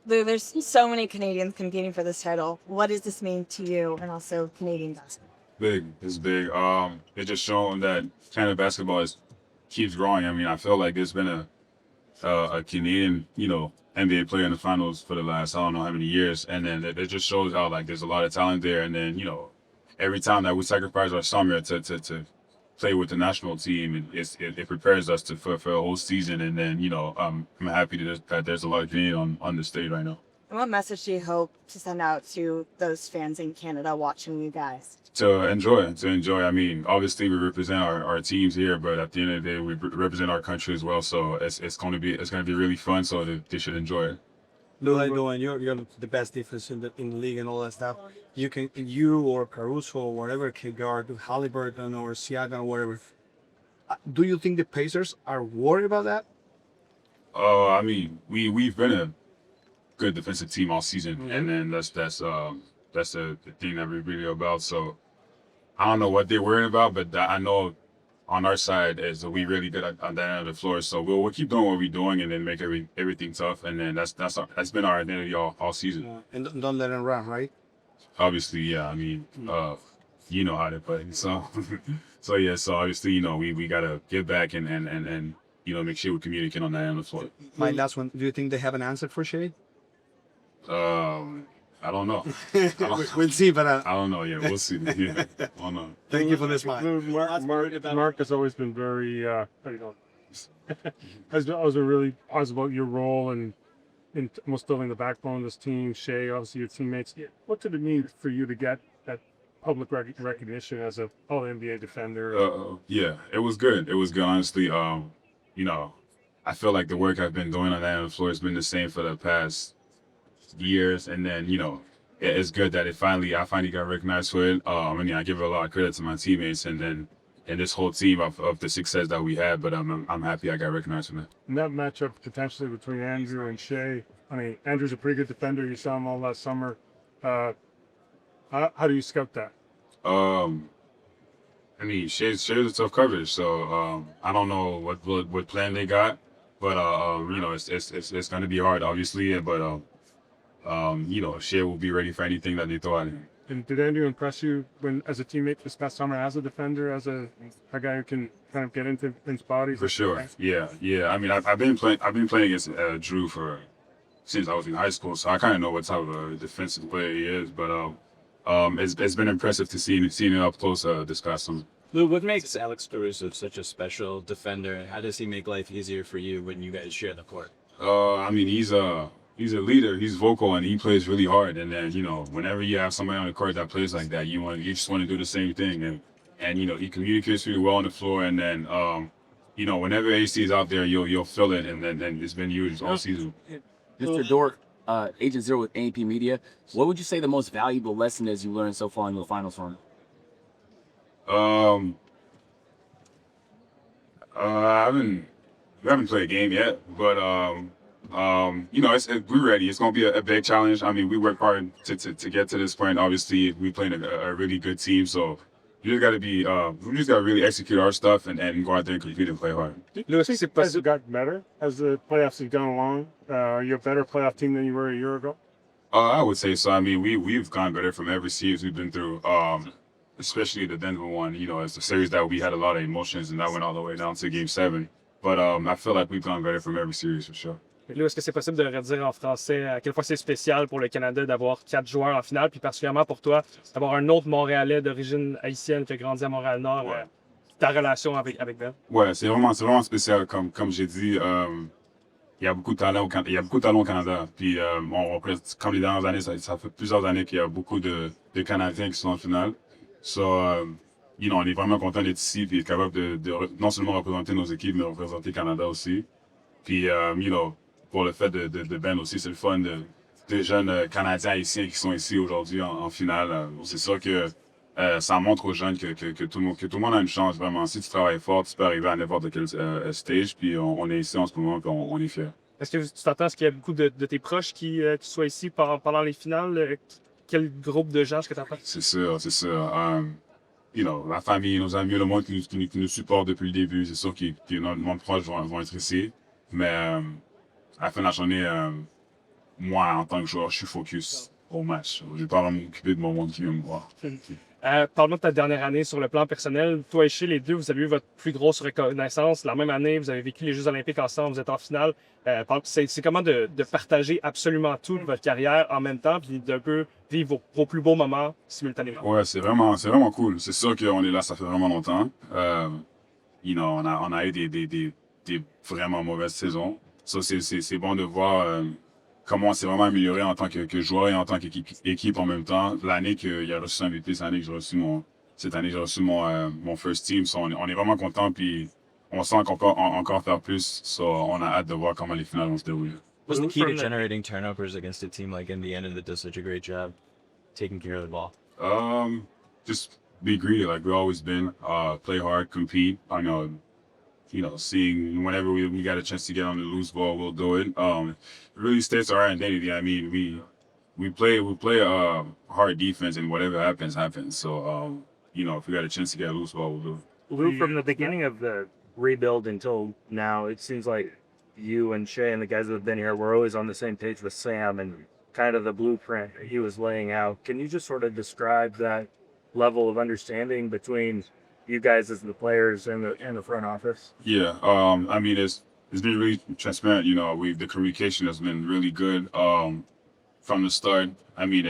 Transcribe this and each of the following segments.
There's so many Canadians competing for this title. What does this mean to you and also Canadian basketball? Big. It's big. It's just showing that Canada basketball keeps growing. I mean, I feel like there's been a Canadian, NBA player in the finals for the last I don't know how many years, and then it just shows how like there's a lot of talent there. And then every time that we sacrifice our summer to play with the national team, it prepares us for a whole season. And then I'm happy that there's a lot of Canadian on the stage right now. And what message do you hope to send out to those fans in Canada watching you guys? To enjoy. I mean, obviously we represent our teams here, but at the end of the day, we represent our country as well. So it's going to be really fun. So they should enjoy it. Lu, I know, and you're the best defense in the league and all that stuff. You or Caruso or whatever can guard Halliburton or Siakam or whatever. Do you think the Pacers are worried about that? I mean, we've been a good defensive team all season, and then that's the thing that we're really about. So I don't know what they're worrying about, but I know on our side is we really good on that end of the floor. So we'll keep doing what we're doing and then make everything tough. And then that's been our identity all season. And don't let them run, right? Obviously, yeah. I mean, you know how they play. So so obviously, we gotta get back and make sure we communicate on that end of the floor. My last one. Do you think they have an answer for Shea? I don't know. We'll see, but I don't know. Yeah, we'll see. Yeah, I don't know. Thank you for this, Mike. Mark has always been very, has always been really positive about your role and in almost building the backbone of this team. Shea, obviously your teammates. What did it mean for you to get that public recognition as a All-NBA defender? Yeah, it was good. It was good, honestly. I feel like the work I've been doing on that end of the floor has been the same for the past years, and then it's good that I finally got recognized for it. I give a lot of credit to my teammates and this whole team of the success that we had. But I'm happy I got recognized for that. And that matchup potentially between Andrew and Shea. I mean, Andrew's a pretty good defender. You saw him all last summer. How do you scout that? I mean, Shea's a tough coverage, so I don't know what plan they got, but it's going to be hard, obviously. But Shea will be ready for anything that they throw at him. And did Andrew impress you as a teammate this past summer, as a defender, as a guy who can kind of get into Vince's body? For sure, yeah. I mean, I've been playing against Drew since I was in high school, so I kind of know what type of a defensive player he is. But it's been impressive to see him up close this past summer. Lu, what makes Alex Caruso such a special defender, and how does he make life easier for you when you guys share the court? I mean, he's a leader. He's vocal and he plays really hard. And then whenever you have somebody on the court that plays like that, you just want to do the same thing. And he communicates really well on the floor. And then whenever AC is out there, you'll feel it. And then it's been huge all season. Mr. Dort, Agent Zero with AP Media. What would you say the most valuable lesson is you learned so far in the finals run? We haven't played a game yet, but we're ready. It's gonna be a big challenge. I mean, we work hard to get to this point. Obviously, we playing a really good team, so we just gotta really execute our stuff and go out there and compete and play hard. Lu, has it got better as the playoffs have gone along? Are you a better playoff team than you were a year ago? I would say so. I mean, we've gone better from every series we've been through. Especially the Denver one. It's a series that we had a lot of emotions, and that went all the way down to Game 7. But I feel like we've gone better from every series for sure. Là, est-ce que c'est possible de redire en français à quelle fois c'est spécial pour le Canada d'avoir 4 joueurs en finale, puis particulièrement pour toi, d'avoir un autre Montréalais d'origine haïtienne qui a grandi à Montréal-Nord, ta relation avec Ben? Ouais, c'est vraiment spécial. Comme j'ai dit, il y a beaucoup de talent au Canada. Puis, comme les dernières années, ça fait plusieurs années qu'il y a beaucoup de Canadiens qui sont en finale. So, on est vraiment content d'être ici et capable de non seulement représenter nos équipes, mais représenter le Canada aussi. Puis, pour le fait de Ben aussi, c'est le fun de jeunes Canadiens haïtiens qui sont ici aujourd'hui en finale. C'est sûr que ça montre aux jeunes que tout le monde a une chance, vraiment. Si tu travailles fort, tu peux arriver à n'importe quel stage. Puis, on est ici en ce moment, puis on est fiers. Est-ce que tu t'attends à ce qu'il y a beaucoup de tes proches qui soient ici pendant les finales? Quel groupe de gens est-ce que tu attends? C'est sûr. La famille, nos amis, le monde qui nous supporte depuis le début, c'est sûr que nos proches vont être ici. Mais à la fin de la journée, moi, en tant que joueur, je suis focus au match. Je vais pas vraiment m'occuper de mon monde qui vient me voir. Parle-moi de ta dernière année sur le plan personnel. Toi et Shea, les deux, vous avez eu votre plus grosse reconnaissance. La même année, vous avez vécu les Jeux olympiques ensemble, vous êtes en finale. C'est comment de partager absolument tout de votre carrière en même temps, puis d'un peu vivre vos plus beaux moments simultanément. Ouais, c'est vraiment cool. C'est sûr qu'on est là, ça fait vraiment longtemps. On a eu des vraiment mauvaises saisons. Ça, c'est bon de voir comment on s'est vraiment amélioré en tant que joueur et en tant qu'équipe en même temps. L'année qu'il a reçu son MVP, cette année que j'ai reçu mon first team. So, on est vraiment content, puis on sent qu'on peut encore faire plus. So, on a hâte de voir comment les finales vont se dérouler. What's the key to From the- generating turnovers against a team like Indiana that does such a great job taking care of the ball? Just be greedy like we've always been. Play hard, compete. I know, seeing whenever we got a chance to get on the loose ball, we'll do it. It really states our identity. I mean, we play hard defense, and whatever happens. So, if we got a chance to get a loose ball, we'll do it. Lou, from the beginning of the rebuild until now, it seems like you and Shea and the guys that have been here were always on the same page with Sam and kind of the blueprint he was laying out. Can you just sort of describe that level of understanding between you guys as the players and the front office? Yeah, I mean, it's been really transparent. The communication has been really good from the start. I mean,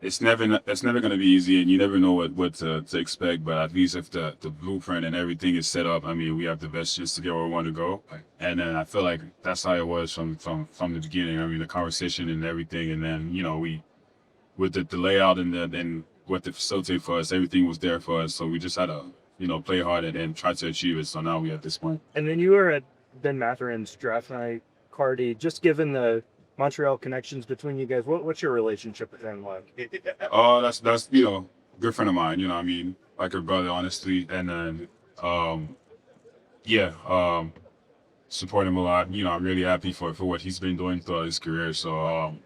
it's never going to be easy, and you never know what to expect. But at least if the blueprint and everything is set up, I mean, we have the best chance to get where we want to go. And then I feel like that's how it was from the beginning. I mean, the conversation and everything, and then we with the layout and what to facilitate for us, everything was there for us. So we just had to play hard and try to achieve it. So now we're at this point. And then you were at Ben Matherin's draft night, Cardi. Just given the Montreal connections between you guys, what's your relationship with him like? That's good friend of mine. I mean, like a brother, honestly. And then support him a lot. I'm really happy for what he's been doing throughout his career. So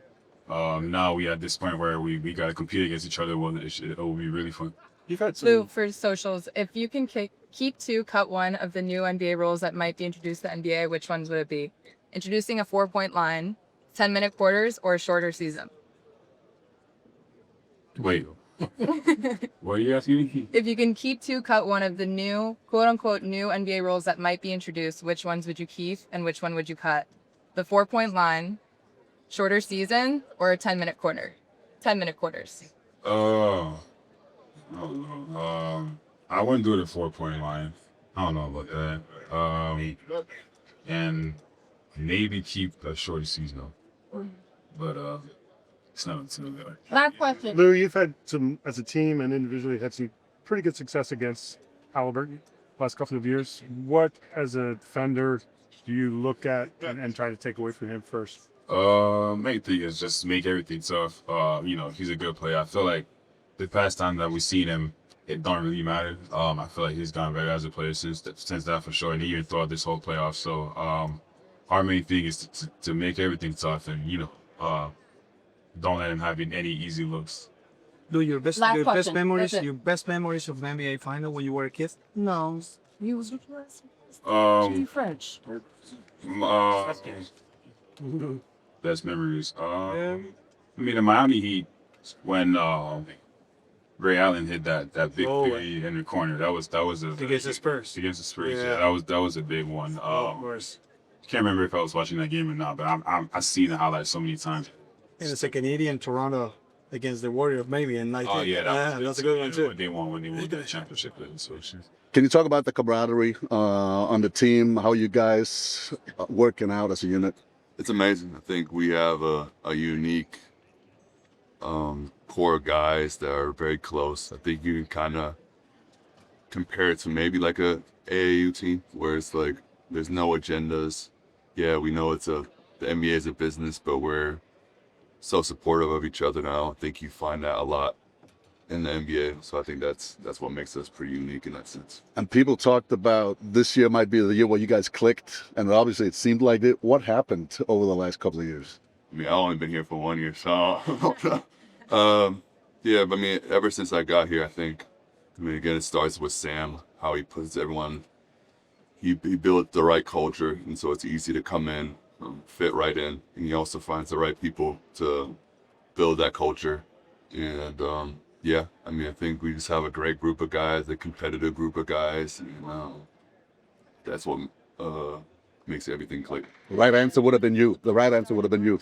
now we at this point where we got to compete against each other. Well, it will be really fun. You've had some. Lou, for socials, if you can keep two, cut one of the new NBA rules that might be introduced to the NBA, which ones would it be? Introducing a 4-point line, 10-minute quarters, or a shorter season? Wait. What are you asking me? If you can keep two, cut one of the new, quote-unquote, new NBA rules that might be introduced, which ones would you keep and which one would you cut? The 4-point line, shorter season, or a 10-minute quarter? 10-minute quarters. I wouldn't do the 4-point line. I don't know about that. And maybe keep a shorter season though. But it's not good. Last question. Lou, you've had some, as a team and individually, had some pretty good success against Halliburton last couple of years. What, as a defender, do you look at and try to take away from him first? Main thing is just make everything tough. He's a good player. I feel like the past time that we've seen him, it don't really matter. I feel like he's gotten better as a player since that for sure, and even throughout this whole playoff. So our main thing is to make everything tough and don't let him have any easy looks. Do your best Last your best question. memories That's it. your best memories of the NBA final when you were a kid? No. You was French. Best memories. I mean, the Miami Heat when Ray Allen hit that big three in the corner. That was Against the Spurs. Against the Spurs, Yeah. yeah. That was a big one. Of course. Can't remember if I was watching that game or not, but I've seen the highlights so many times. And it's a Canadian Toronto against the Warriors, maybe in 19. Oh yeah, that's a good one too. When they won the championship. So Can you talk about the camaraderie on the team? How you guys working out as a unit? It's amazing. I think we have a unique core of guys that are very close. I think you can kind of compare it to maybe like a AAU team where it's like there's no agendas. Yeah, we know the NBA is a business, but we're so supportive of each other now. I think you find that a lot in the NBA. So I think that's what makes us pretty unique in that sense. And people talked about this year might be the year where you guys clicked, and obviously it seemed like it. What happened over the last couple of years? I mean, I've only been here for 1 year, so yeah. But I mean, ever since I got here, again, it starts with Sam, how he puts everyone. He built the right culture, and so it's easy to come in fit right in, and he also finds the right people to build that culture. And yeah, I mean, I think we just have a great group of guys, a competitive group of guys, and that's what makes everything click. The right answer would have been you. The right answer would have been you.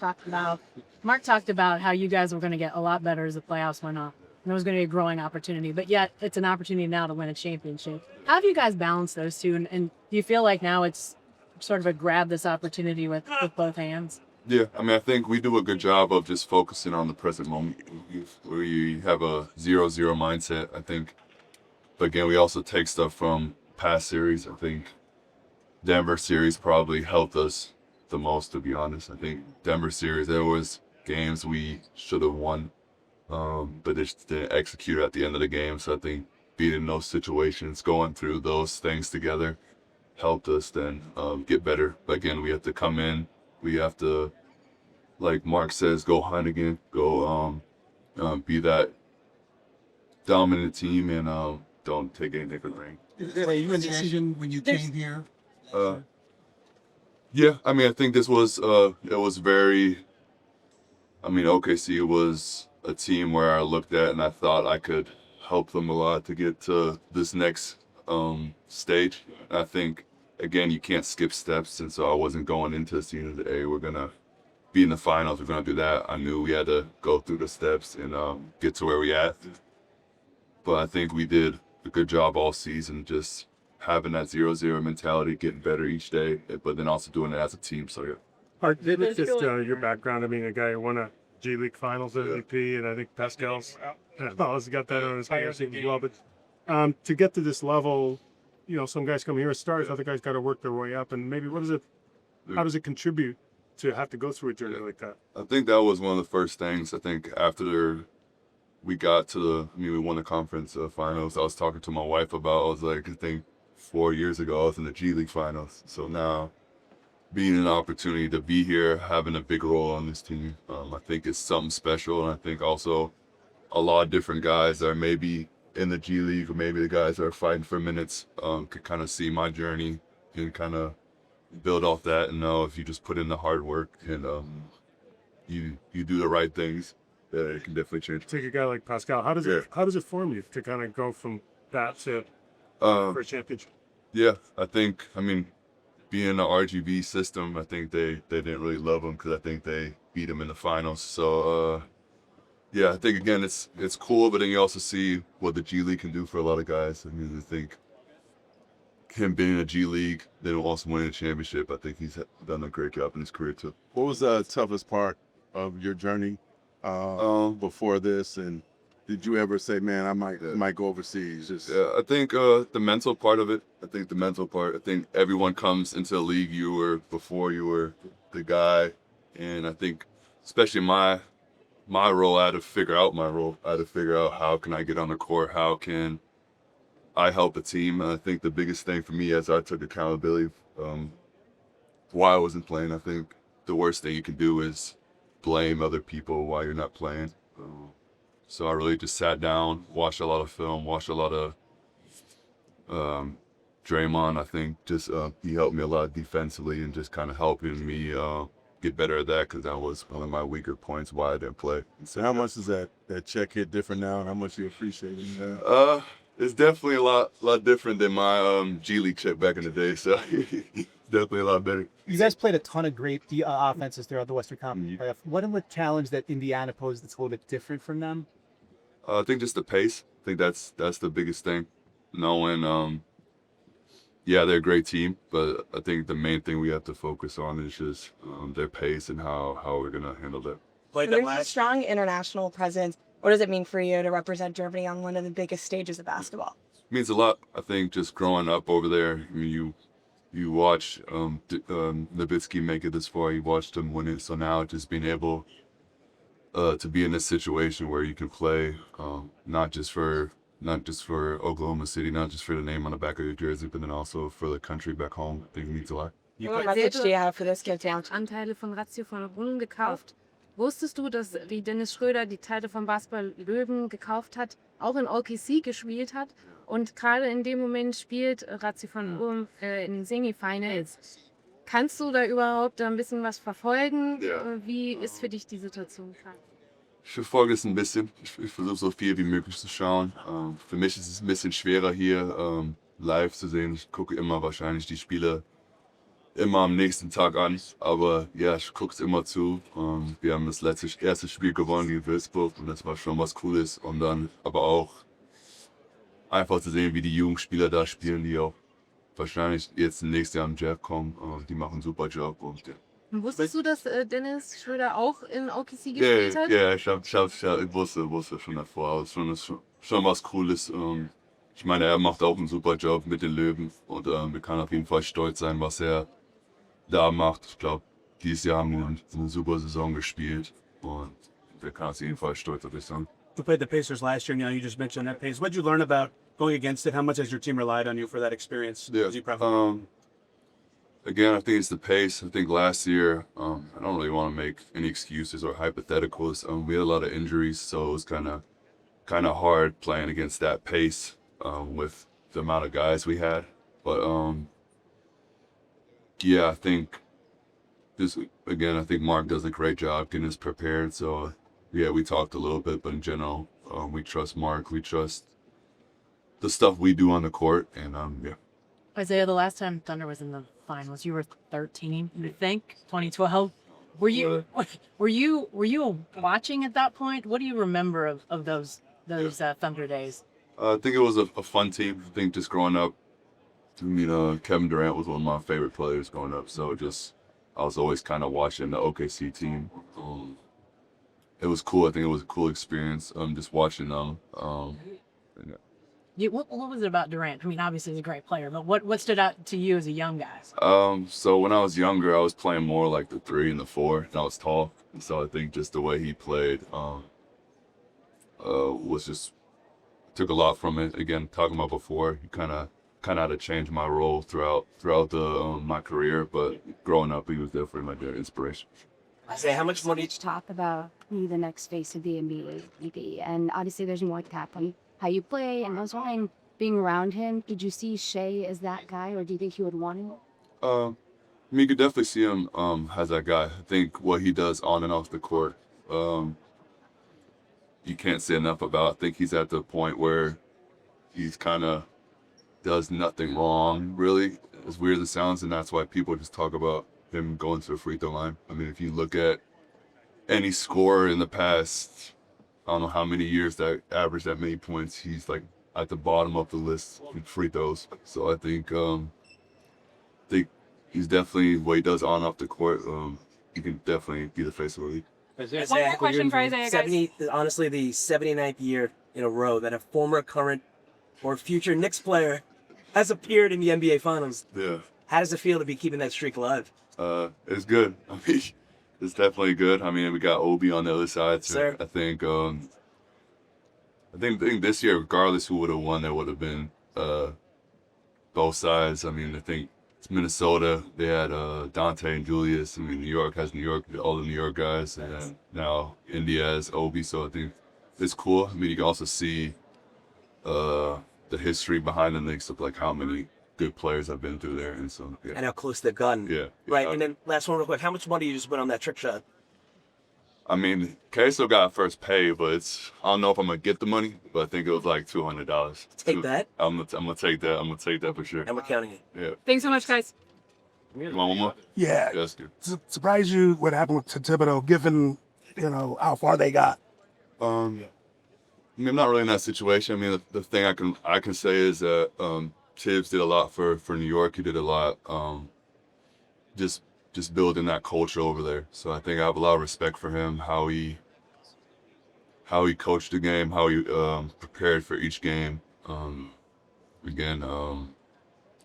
Mark talked about how you guys were going to get a lot better as the playoffs went on. And it was going to be a growing opportunity, but yet it's an opportunity now to win a championship. How do you guys balance those two? And do you feel like now it's sort of a grab this opportunity with both hands? Yeah, I mean, I think we do a good job of just focusing on the present moment. We have a 0-0 mindset, I think. But again, we also take stuff from past series. I think Denver series probably helped us the most, to be honest. I think Denver series, there was games we should have won, but they just didn't execute at the end of the game. So I think being in those situations, going through those things together, helped us then get better. But again, we have to come in. We have to, like Mark says, go hunt again, go be that dominant team, and don't take anything for granted. Is there a decision when you came here? Yeah, I mean, I think this was it was very. I mean, OKC was a team where I looked at and I thought I could help them a lot to get to this next stage. I think again, you can't skip steps, and so I wasn't going into the season that, hey, we're gonna be in the finals, we're gonna do that. I knew we had to go through the steps and get to where we at. But I think we did a good job all season, just having that 0-0 mentality, getting better each day, but then also doing it as a team. So yeah. Art, it's just your background. I mean, a guy who won a G League Finals MVP, and I think Pascal's got that on his PRC as well. But to get to this level, you know, some guys come here as stars, other guys got to work their way up. And maybe how does it contribute to have to go through a journey like that? I think that was one of the first things. I think after we got to we won the conference finals, I was talking to my wife about, I was like, I think 4 years ago, I was in the G League Finals. So now, being an opportunity to be here, having a big role on this team, I think it's something special. And I think also a lot of different guys that are maybe in the G League, or maybe the guys that are fighting for minutes, could kind of see my journey and kind of build off that, and know if you just put in the hard work and you do the right things, it can definitely change. Take a guy like Pascal. How does it form you to kind of go from that to for a championship? Yeah, I think, being in the RGB system, I think they didn't really love him because I think they beat him in the finals. So yeah, I think again it's cool, but then you also see what the G League can do for a lot of guys. I think him being in a G League, then also winning a championship, I think he's done a great job in his career too. What was the toughest part of your journey before this, and did you ever say, man, I might go overseas? Yeah, I think the mental part of it. I think everyone comes into the league. Before you were the guy, and I think especially my role, I had to figure out my role. I had to figure out how can I get on the court, how can I help a team. And I think the biggest thing for me as I took accountability why I wasn't playing, I think the worst thing you can do is blame other people while you're not playing. So I really just sat down, watched a lot of film, watched a lot of Draymond. I think just he helped me a lot defensively and just kind of helping me get better at that, because that was one of my weaker points why I didn't play. So how much does that check hit different now, and how much you appreciate it now? It's definitely a lot different than my G League check back in the day. So definitely a lot better. You guys played a ton of great offenses throughout the Western Conference playoff. What is the challenge that Indiana posed that's a little bit different from them? I think just the pace. I think that's the biggest thing. Knowing, yeah, they're a great team, but I think the main thing we have to focus on is just their pace and how we're gonna handle that. So there's a strong international presence. What does it mean for you to represent Germany on one of the biggest stages of basketball? It means a lot. I think just growing up over there, you watch Nowitzki make it this far. You watched him win it. So now just being able to be in this situation where you can play, not just for Oklahoma City, not just for the name on the back of your jersey, but then also for the country back home, I think it means a lot. What message do you have for this kid down? Anteile von Ratio von Brunnen gekauft. Wusstest du, dass wie Dennis Schröder die Teile von Basketball Löwen gekauft hat, auch in OKC gespielt hat und gerade in dem Moment spielt Ratio von Ulm in den Semifinals? Kannst du da überhaupt ein bisschen was verfolgen? Ja. Wie ist für dich die Situation gerade? Ich verfolge es ein bisschen. Ich versuche so viel wie möglich zu schauen. Für mich ist es ein bisschen schwerer hier live zu sehen. Ich gucke immer wahrscheinlich die Spiele immer am nächsten Tag an. Aber ja, ich gucke es immer zu. Wir haben das erste Spiel gewonnen gegen Würzburg und das war schon was Cooles. Und dann aber auch einfach zu sehen, wie die Jugendspieler da spielen, die auch wahrscheinlich jetzt nächstes Jahr im Draft kommen. Die machen einen super Job. Und, ja. Wusstest du, dass Dennis Schröder auch in OKC gespielt hat? Ja, ich wusste schon davor. Aber es ist schon was Cooles. Ich meine, er macht auch einen super Job mit den Löwen. Und wir können auf jeden Fall stolz sein, was er da macht. Ich glaube, dieses Jahr haben wir eine super Saison gespielt. Und wir können auf jeden Fall stolz auf dich sein. You played the Pacers last year, you just mentioned that pace. What did you learn about going against it? How much has your team relied on you for that experience? Yeah. Again, I think it's the pace. I think last year, I don't really want to make any excuses or hypotheticals. We had a lot of injuries, so it was kind of hard playing against that pace with the amount of guys we had. But yeah, I think I think Mark does a great job getting us prepared. So yeah, we talked a little bit, but in general, we trust Mark. We trust the stuff we do on the court, and yeah. Isaiah, the last time Thunder was in the finals, you were 13, I think, 2012. Were you watching at that point? What do you remember of those Thunder days? I think it was a fun team. I think just growing up, Kevin Durant was one of my favorite players growing up. So I was always kind of watching the OKC team. It was cool. I think it was a cool experience. Just watching them. What was it about Durant? I mean, obviously he's a great player, but what stood out to you as a young guy? So when I was younger, I was playing more like the 3 and the 4, and I was tall. And so I think just the way he played was just took a lot from it. Again, talking about before, he kind of had to change my role throughout my career, but growing up, he was definitely my inspiration. Isaiah, how much money did you talk about who the next face of the NBA would be? And obviously there's more cap on how you play, and I was wondering, being around him, did you see Shea as that guy, or do you think he would want him? You could definitely see him as that guy. I think what he does on and off the court, you can't say enough about. I think he's at the point where he's kind of does nothing wrong, really, as weird as it sounds, and that's why people just talk about him going to the free throw line. I mean, if you look at any scorer in the past, I don't know how many years that averaged that many points, he's like at the bottom of the list in free throws. So I think he's definitely what he does on and off the court. He can definitely be the face of the league. One more question for Isaiah, guys. Honestly, the 79th year in a row that a former, current, or future Knicks player has appeared in the NBA Finals. Yeah. How does it feel to be keeping that streak alive? It's good. I mean, it's definitely good. I mean, we got Obi on the other side. So Sir. I think this year, regardless who would have won, there would have been both sides. I mean, I think it's Minnesota. They had Dante and Julius. I mean, New York has all the New York guys, and then now India has Obi. So I think it's cool. I mean, you can also see the history behind the Knicks of like how many good players have been through there, and so yeah. And how close they've gotten. Yeah. Right, and then last one real quick. How much money you just went on that trick shot? I mean, Cason got first pay, but I don't know if I'm gonna get the money, but I think it was like $200. Take that. I'm gonna take that. I'm gonna take that for sure. And we're counting it. Yeah. Thanks so much, guys. You want one more? Yeah. That's good. Surprised you what happened to Thibodeau, given how far they got. I mean, I'm not really in that situation. I mean, the thing I can say is that Tibbs did a lot for New York. He did a lot just building that culture over there. So I think I have a lot of respect for him, how he coached the game, how he prepared for each game. Again,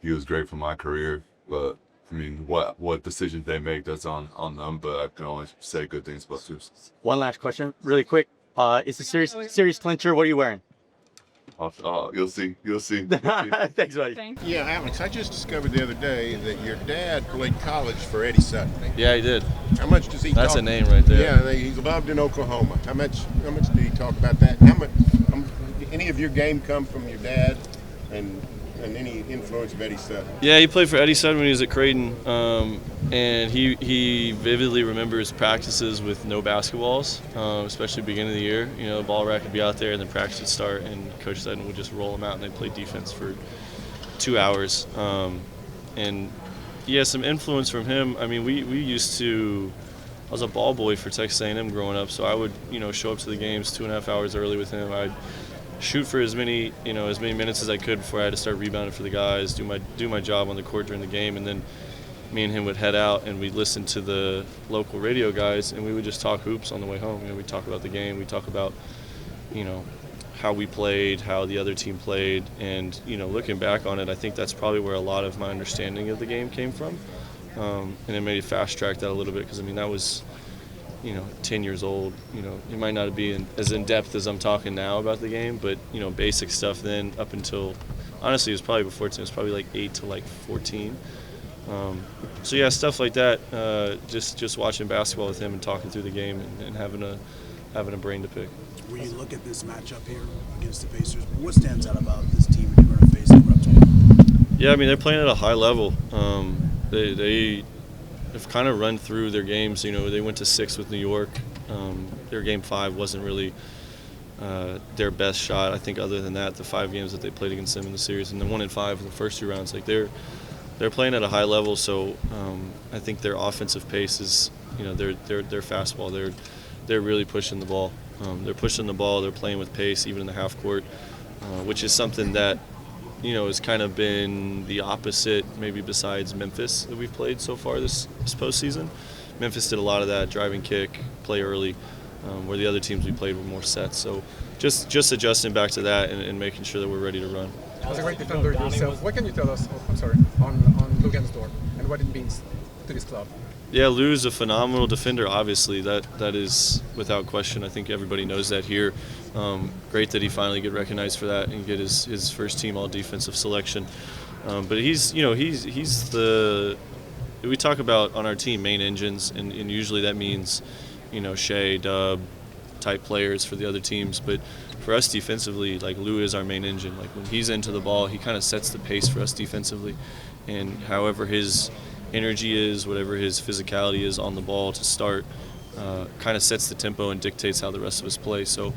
he was great for my career, but I mean, what decisions they make, that's on them, but I can only say good things about Tibbs. One last question, really quick. It's a series clincher. What are you wearing? You'll see. Thanks, buddy. Yeah, Alex, I just discovered the other day that your dad played college for Eddie Sutton. Yeah, he did. How much does he That's talk? a name right there. Yeah, he's loved in Oklahoma. How much did he talk about that? Any of your game come from your dad? And and any influence of Eddie Sutton? Yeah, he played for Eddie Sutton when he was at Creighton, and he vividly remembers practices with no basketballs, especially beginning of the year. You know, ball rack would be out there, and then practice would start, and Coach Sutton would just roll them out, and they'd play defense for 2 hours. And yeah, some influence from him. I mean, we used to. I was a ball boy for Texas A&M growing up, so I would, you know, show up to the games 2.5 hours early with him. I'd shoot for as many minutes as I could before I had to start rebounding for the guys, do my job on the court during the game, and then me and him would head out and we'd listen to the local radio guys, and we would just talk hoops on the way home. You know, we'd talk about the game, we'd talk about, you know, how we played, how the other team played, and, you know, looking back on it, I think that's probably where a lot of my understanding of the game came from. And it made fast track that a little bit because, I mean, that was, you know, 10 years old. You know, it might not be as in depth as I'm talking now about the game, but, you know, basic stuff then up until, honestly, it was probably before 10. It was probably like 8 to like 14. So yeah, stuff like that. Just watching basketball with him and talking through the game and having a brain to pick. When you look at this matchup here against the Pacers, what stands out about this team that you're going to face coming up tomorrow? Yeah, I mean, they're playing at a high level. They have kind of run through their games. You know, they went to 6 with New York. Their game 5 wasn't really their best shot. I think other than that, the 5 games that they played against them in the series, and the 1 and 5 in the first 2 rounds, like they're playing at a high level. So I think their offensive pace is, you know, their fastball. They're really pushing the ball. They're pushing the ball. They're playing with pace, even in the half court, which is something that, you know, has kind of been the opposite, maybe besides Memphis that we've played so far this postseason. Memphis did a lot of that, driving kick, play early, where the other teams we played were more set. So just adjusting back to that and making sure that we're ready to run. As a great defender yourself, what can you tell us, on Lu Dort and what it means to this club? Yeah, Lu's a phenomenal defender, obviously. That is without question. I think everybody knows that here. Great that he finally get recognized for that and get his first team all defensive selection. But he's the, we talk about on our team main engines, and usually that means, you know, Shea, Dub type players for the other teams. But for us defensively, like, Lu is our main engine. Like, when he's into the ball, he kind of sets the pace for us defensively. And however his energy is, whatever his physicality is on the ball to start, kind of sets the tempo and dictates how the rest of us play. So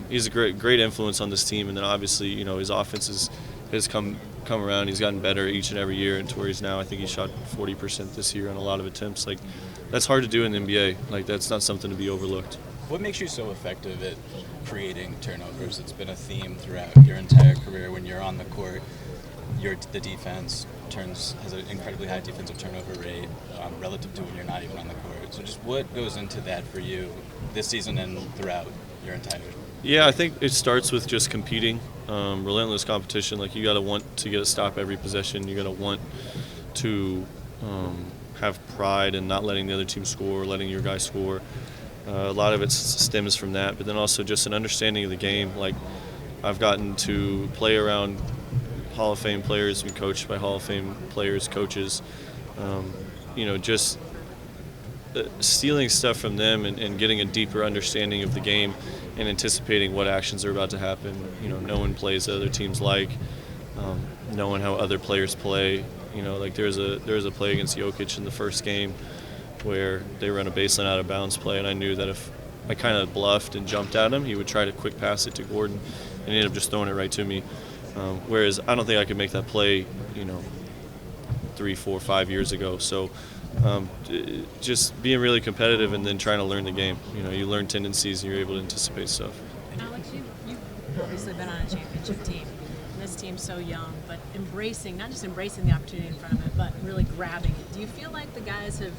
he's a great influence on this team. And then obviously, you know, his offense has come around. He's gotten better each and every year, and to where he's now, I think he shot 40% this year on a lot of attempts. Like, that's hard to do in the NBA. Like, that's not something to be overlooked. What makes you so effective at creating turnovers? It's been a theme throughout your entire career. When you're on the court, the defense has an incredibly high defensive turnover rate relative to when you're not even on the court. So just what goes into that for you this season and throughout your entire career? Yeah, I think it starts with just competing, relentless competition. Like, you got to want to get a stop every possession. You got to want to have pride in not letting the other team score, letting your guy score. A lot of it stems from that, but then also just an understanding of the game. Like, I've gotten to play around Hall of Fame players, be coached by Hall of Fame players, coaches. You know, just stealing stuff from them and getting a deeper understanding of the game and anticipating what actions are about to happen. You know, knowing plays that other teams like, knowing how other players play. You know, like there was a play against Jokic in the first game where they run a baseline out of bounds play, and I knew that if I kind of bluffed and jumped at him, he would try to quick pass it to Gordon, and he ended up just throwing it right to me. Whereas I don't think I could make that play, you know, 3, 4, 5 years ago. So just being really competitive and then trying to learn the game. You know, you learn tendencies and you're able to anticipate stuff. And Alex, you've obviously been on a championship team. This team's so young, but not just embracing the opportunity in front of it, but really grabbing it. Do you feel like the guys have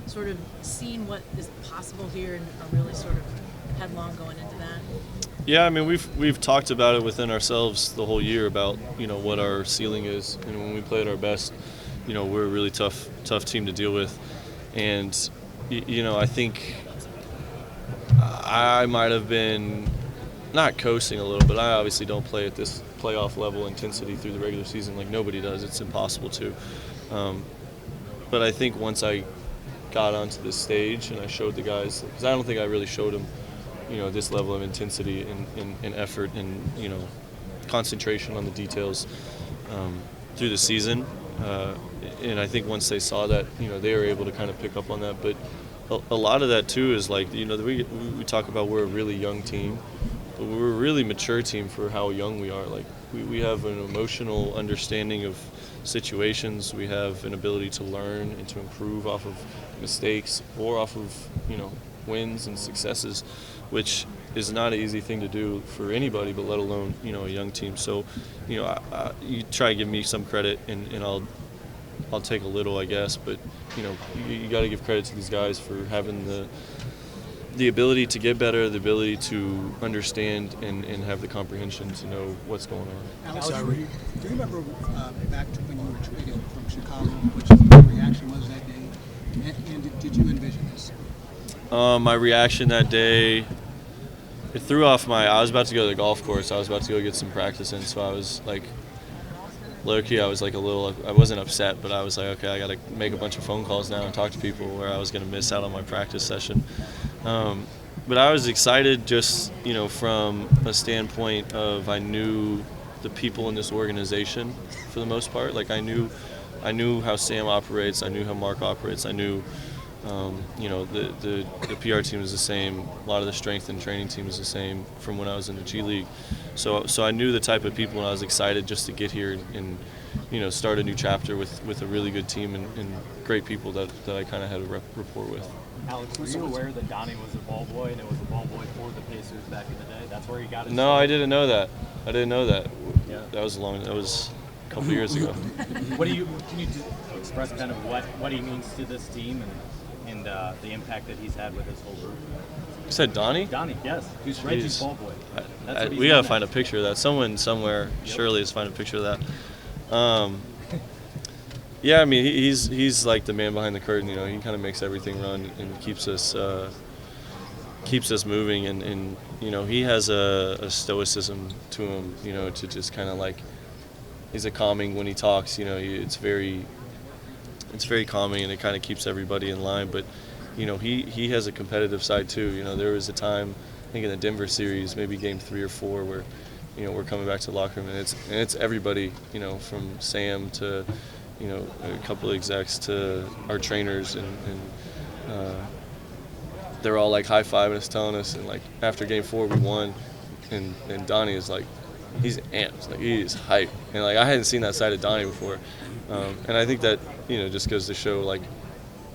sort of seen what is possible here and are really sort of headlong going into that? Yeah, I mean, we've talked about it within ourselves the whole year about, you know, what our ceiling is, and when we play at our best, you know, we're a really tough team to deal with, and you know, I think I might have been not coasting a little, but I obviously don't play at this playoff level intensity through the regular season like nobody does. It's impossible to. But I think once I got onto this stage and I showed the guys, because I don't think I really showed them, you know, this level of intensity and effort and, you know, concentration on the details. through the season. And I think once they saw that, they were able to kind of pick up on that. But a lot of that too is like, we talk about we're a really young team, but we're a really mature team for how young we are. Like we have an emotional understanding of situations. We have an ability to learn and to improve off of mistakes or off of, wins and successes, which is not an easy thing to do for anybody, but let alone, a young team. So, you try to give me some credit and I'll take a little, I guess, but you got to give credit to these guys for having the ability to get better, the ability to understand and have the comprehension to know what's going on. Alex, do you remember back to when you were traded from Chicago, what your reaction was that day, and did you envision this? My reaction that day, it threw off I was about to go to the golf course. I was about to go get some practice in, so I was like, low-key, I was like I wasn't upset, but I was like, okay, I got to make a bunch of phone calls now and talk to people where I was going to miss out on my practice session. But I was excited just, from a standpoint of I knew the people in this organization for the most part. Like I knew how Sam operates. I knew how Mark operates. I knew, the PR team is the same. A lot of the strength and training team is the same from when I was in the G League. So I knew the type of people, and I was excited just to get here and start a new chapter with a really good team and great people that I kind of had a rapport with. Alex, were you aware that Donnie was a ball boy and it was a ball boy for the Pacers back in the day? That's where he got his No, start? I didn't know that. Yeah. That was a couple years ago. Can you just express kind of what he means to this team and the impact that he's had with his whole group? You said Donnie? Donnie, yes. He's Reggie's ball boy. We gotta find a picture of that. Someone somewhere surely has found a picture of that. Yeah, I mean he's like the man behind the curtain. He kind of makes everything run and keeps us moving. And he has a stoicism to him. To just kind of like he's a calming when he talks. It's very calming and it kind of keeps everybody in line. But he has a competitive side too. There was a time, I think in the Denver series, maybe game 3 or 4, where we're coming back to the locker room and it's everybody, from Sam to a couple of execs to our trainers and they're all like high-fiving us, telling us, and like after game 4 we won and Donnie is like, he's amped, like he is hyped, and like I hadn't seen that side of Donnie before, and I think that just goes to show like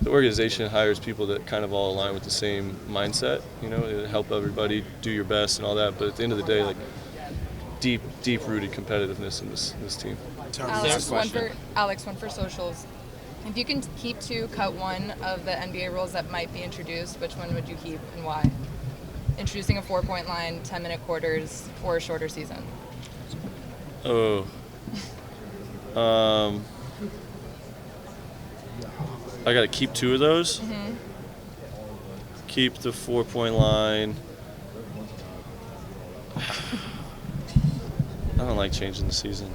the organization hires people that kind of all align with the same mindset, to help everybody do your best and all that, but at the end of the day, like deep-rooted competitiveness in this team. Alex, one for socials. If you can keep 2, cut 1 of the NBA rules that might be introduced, which one would you keep and why? Introducing a 4-point line, 10-minute quarters, or a shorter season. Oh. I gotta keep 2 of those. Mm-hmm. Keep the 4-point line. I don't like changing the season.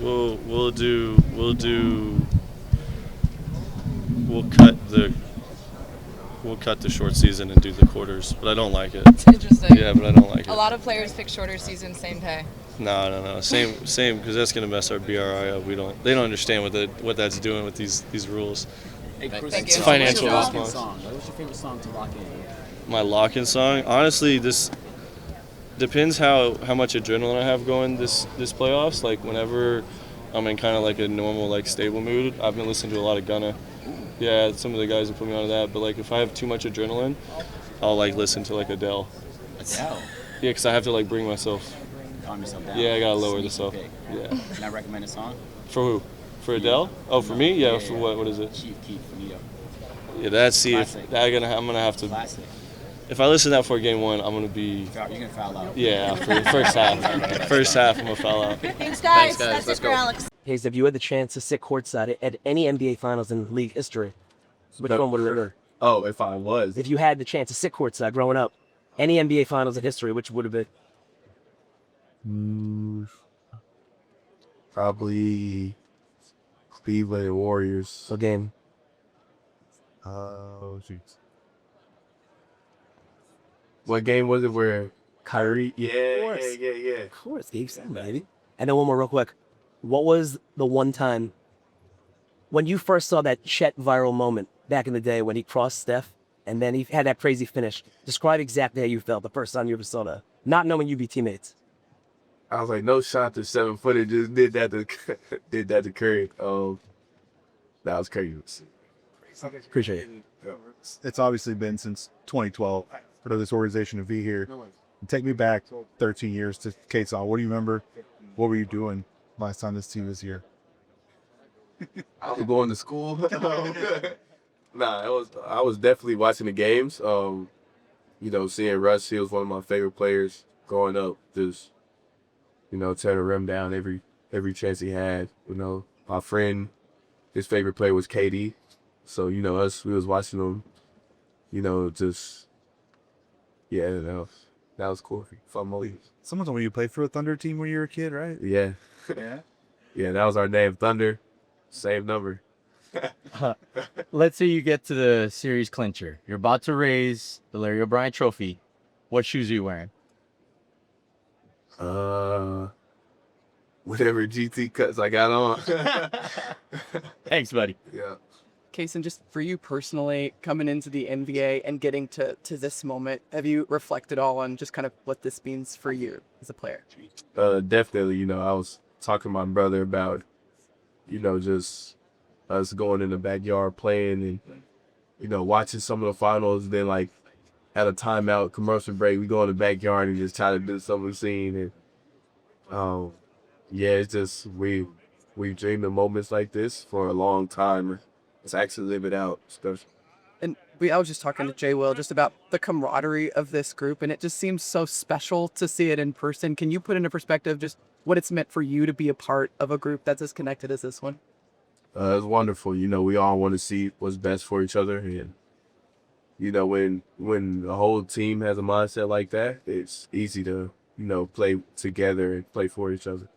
We'll cut the short season and do the quarters, but I don't like it. It's interesting. Yeah, but I don't like it. A lot of players pick shorter seasons, same pay. No. Same, because that's gonna mess our BRI up. They don't understand what that's doing with these rules. Hey, It's financial response. What was your favorite song to lock in? My lock-in song, honestly, this depends how much adrenaline I have going this playoffs. Like whenever I'm in kind of like a normal, like stable mood, I've been listening to a lot of Gunna. Yeah, some of the guys have put me on that, but like if I have too much adrenaline, I'll like listen to like Adele. Adele? Yeah, because I have to like bring myself. Calm yourself down. Yeah, I gotta lower the self. Pick. Yeah. Can I recommend a song? For who? For Adele? Oh, for me? Yeah. For what? What is it? Chief Keef, Finito. Yeah, that's see. Classic. I'm gonna have to. Classic. If I listen to that for game 1, I'm gonna be. You're gonna foul out. Yeah, for the first half. First half, I'm gonna foul out. Thanks, guys. That's Let's it go. for Alex. Hayes, if you had the chance to sit courtside at any NBA Finals in league history, which one would it be? Oh, if I was. If you had the chance to sit courtside growing up, any NBA Finals in history, which would it be? Probably Cleveland Warriors. What game? Oh, jeez. What game was it where Kyrie? Yeah. Of course, Game 7, baby. And then one more real quick. What was the one time when you first saw that Chet viral moment back in the day when he crossed Steph and then he had that crazy finish? Describe exactly how you felt the first time you ever saw that, not knowing you'd be teammates. I was like, no shot to 7-footer. Just did that to Curry. That was crazy. Appreciate it. It's obviously been since 2012 for this organization to be here. Take me back 13 years to Cason. What do you remember? What were you doing last time this team was here? I was going to school. I was definitely watching the games. You know, seeing Russ, he was one of my favorite players growing up. Just, you know, tearing the rim down every chance he had. You know, my friend, his favorite player was KD. So, you know, we was watching them, you know, just, yeah, that was cool. Fun moments. Someone told me you played for a Thunder team when you were a kid, right? Yeah. Yeah? Yeah, that was our name, Thunder. Same number. Let's say you get to the series clincher. You're about to raise the Larry O'Brien trophy. What shoes are you wearing? Whatever GT cuts I got on. Thanks, buddy. Yeah. Cason, just for you personally, coming into the NBA and getting to this moment, have you reflected all on just kind of what this means for you as a player? Definitely. You know, I was talking to my brother about, you know, just us going in the backyard playing and, you know, watching some of the finals. Then, like, at a timeout, commercial break, we go in the backyard and just try to do something scene. And, yeah, it's just we've dreamed of moments like this for a long time. To actually live it out. And I was just talking to Jay Will just about the camaraderie of this group, and it just seems so special to see it in person. Can you put into perspective just what it's meant for you to be a part of a group that's as connected as this one? It's wonderful. You know, we all want to see what's best for each other. And, you know, when the whole team has a mindset like that, it's easy to, you know, play together and play for each other.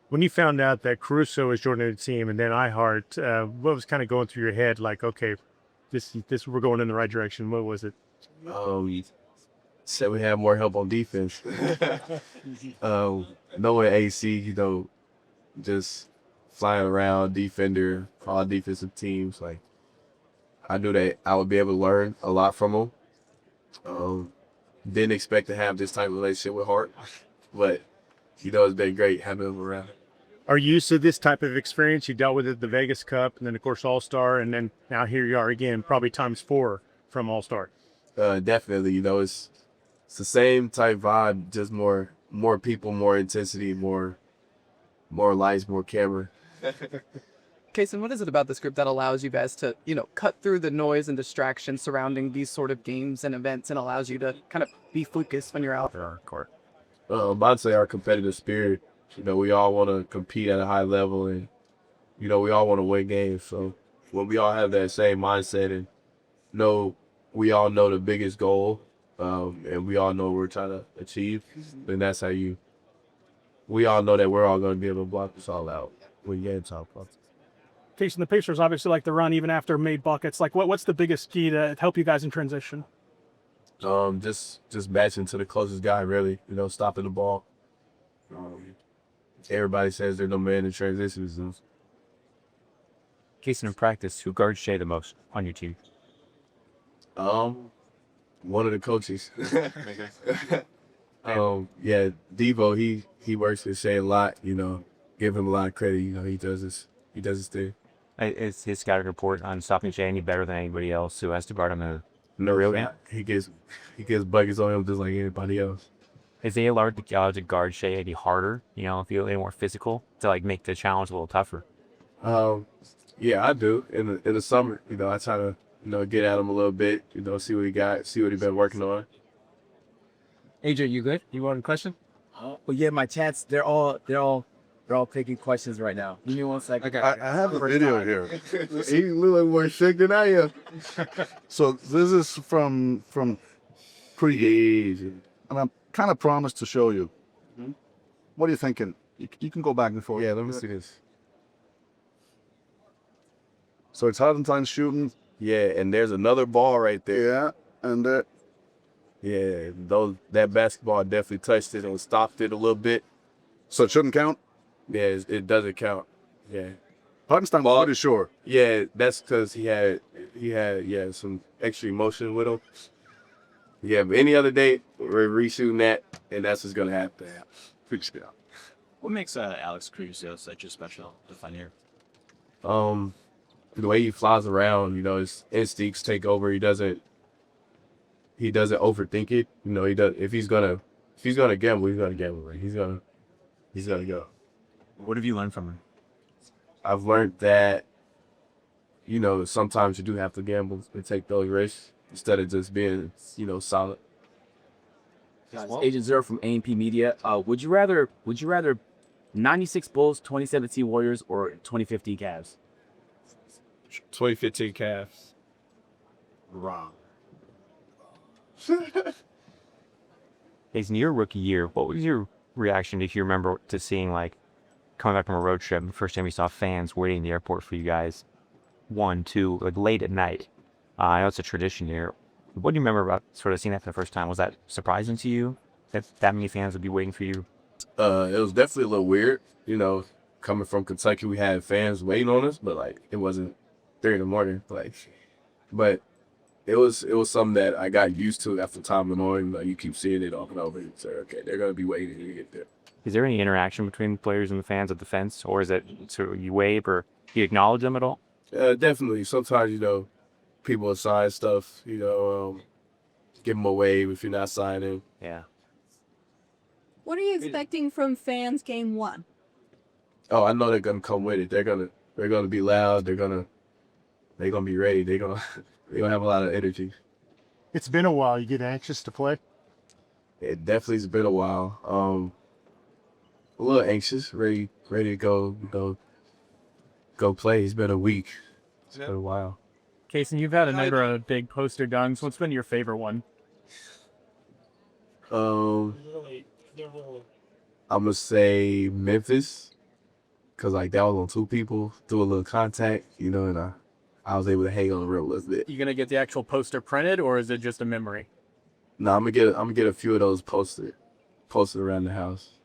When you found out that Caruso was joining the team and then iHeart, what was kind of going through your head? Like, okay, this we're going in the right direction. What was it? Said we had more help on defense. Knowing AC, you know, just flying around, defender, all defensive teams. Like, I knew that I would be able to learn a lot from him. Didn't expect to have this type of relationship with Hart, but you know, it's been great having him around. Are you used to this type of experience? You dealt with it at the Vegas Cup, and then of course All-Star, and then now here you are again, probably ×4 from All-Star. Definitely, you know, it's the same type vibe, just more people, more intensity, more lights, more camera. Cason, what is it about this group that allows you guys to, you know, cut through the noise and distraction surrounding these sort of games and events and allows you to kind of be focused when you're out there on court? I'd say our competitive spirit. You know, we all want to compete at a high level, and, you know, we all want to win games. So when we all have that same mindset and we all know the biggest goal, and we all know what we're trying to achieve, then that's how we all know that we're all going to be able to block this all out when you get top buckets. Cason, the Pacers obviously like to run even after made buckets. Like, what's the biggest key to help you guys in transition? Just matching to the closest guy, really. You know, stopping the ball. Everybody says they're no man in transitions. Cason, in practice, who guards Shea the most on your team? One of the coaches. Yeah, Devo, he works with Shea a lot, you know. Give him a lot of credit, you know, he does his thing. Is his scouting report on stopping Shea any better than anybody else who has to guard him in No, real game? He gets buckets on him just like anybody else. Is he allowed to guard Shea any harder, you know, feel any more physical to like make the challenge a little tougher? Yeah, I do. In the summer, you know, I try to, you know, get at him a little bit, you know, see what he got, see what he's been working on. AJ, you good? You want a question? Well, yeah, my chats, they're all picking questions right now. Give me 1 second. I have a video here. He's a little more shook than I am. So this is from pre-age, and I kind of promised to show you. What are you thinking? You can go back and forth. Yeah, let me see this. So it's Hartenstein shooting. Yeah, and there's another ball right there. Yeah, and that. Yeah, that basketball definitely touched it and stopped it a little bit. So it shouldn't count? Yeah, it doesn't count. Yeah. Hartenstein was pretty short. Yeah, that's because he had some extra emotion with him. Yeah, but any other day we're reshooting that, and that's what's gonna happen. What makes Alex Caruso such a special defender? The way he flies around, you know, his instincts take over. He doesn't overthink it. You know, he does. If he's gonna gamble, he's gonna gamble. Right? He's gonna go. What have you learned from him? I've learned that, you know, sometimes you do have to gamble and take those risks instead of just being, you know, solid. Agent Zero from A&P Media. Would you rather 96 Bulls, 2017 Warriors, or 2015 Cavs? 2015 Cavs. Wrong. Jason, your rookie year, what was your reaction, if you remember, to seeing, like, coming back from a road trip, the first time you saw fans waiting in the airport for you guys, 1, 2, like late at night? I know it's a tradition here. What do you remember about sort of seeing that for the first time? Was that surprising to you that many fans would be waiting for you? It was definitely a little weird, you know, coming from Kentucky. We had fans waiting on us, but like it wasn't 3 in the morning, like. But it was something that I got used to after time went on. Like, you keep seeing it over and over. You say, okay, they're gonna be waiting to get there. Is there any interaction between the players and the fans at the fence, or is it so you wave or you acknowledge them at all? Definitely. Sometimes, you know, people assign stuff, you know, give them a wave if you're not signing. Yeah. What are you expecting from fans game 1? Oh, I know they're gonna come with it. They're gonna be loud. They're gonna be ready. They're gonna have a lot of energy. It's been a while. You get anxious to play? It definitely has been a while. A little anxious, ready to go play. It's been a week. It's been a while. Cason, you've had a number of big poster dunks. What's been your favorite one? I'm gonna say Memphis, cause like that was on 2 people, threw a little contact, you know, and I was able to hang on the rim a little bit. You gonna get the actual poster printed, or is it just a memory? No, I'm gonna get a few of those posted around the house.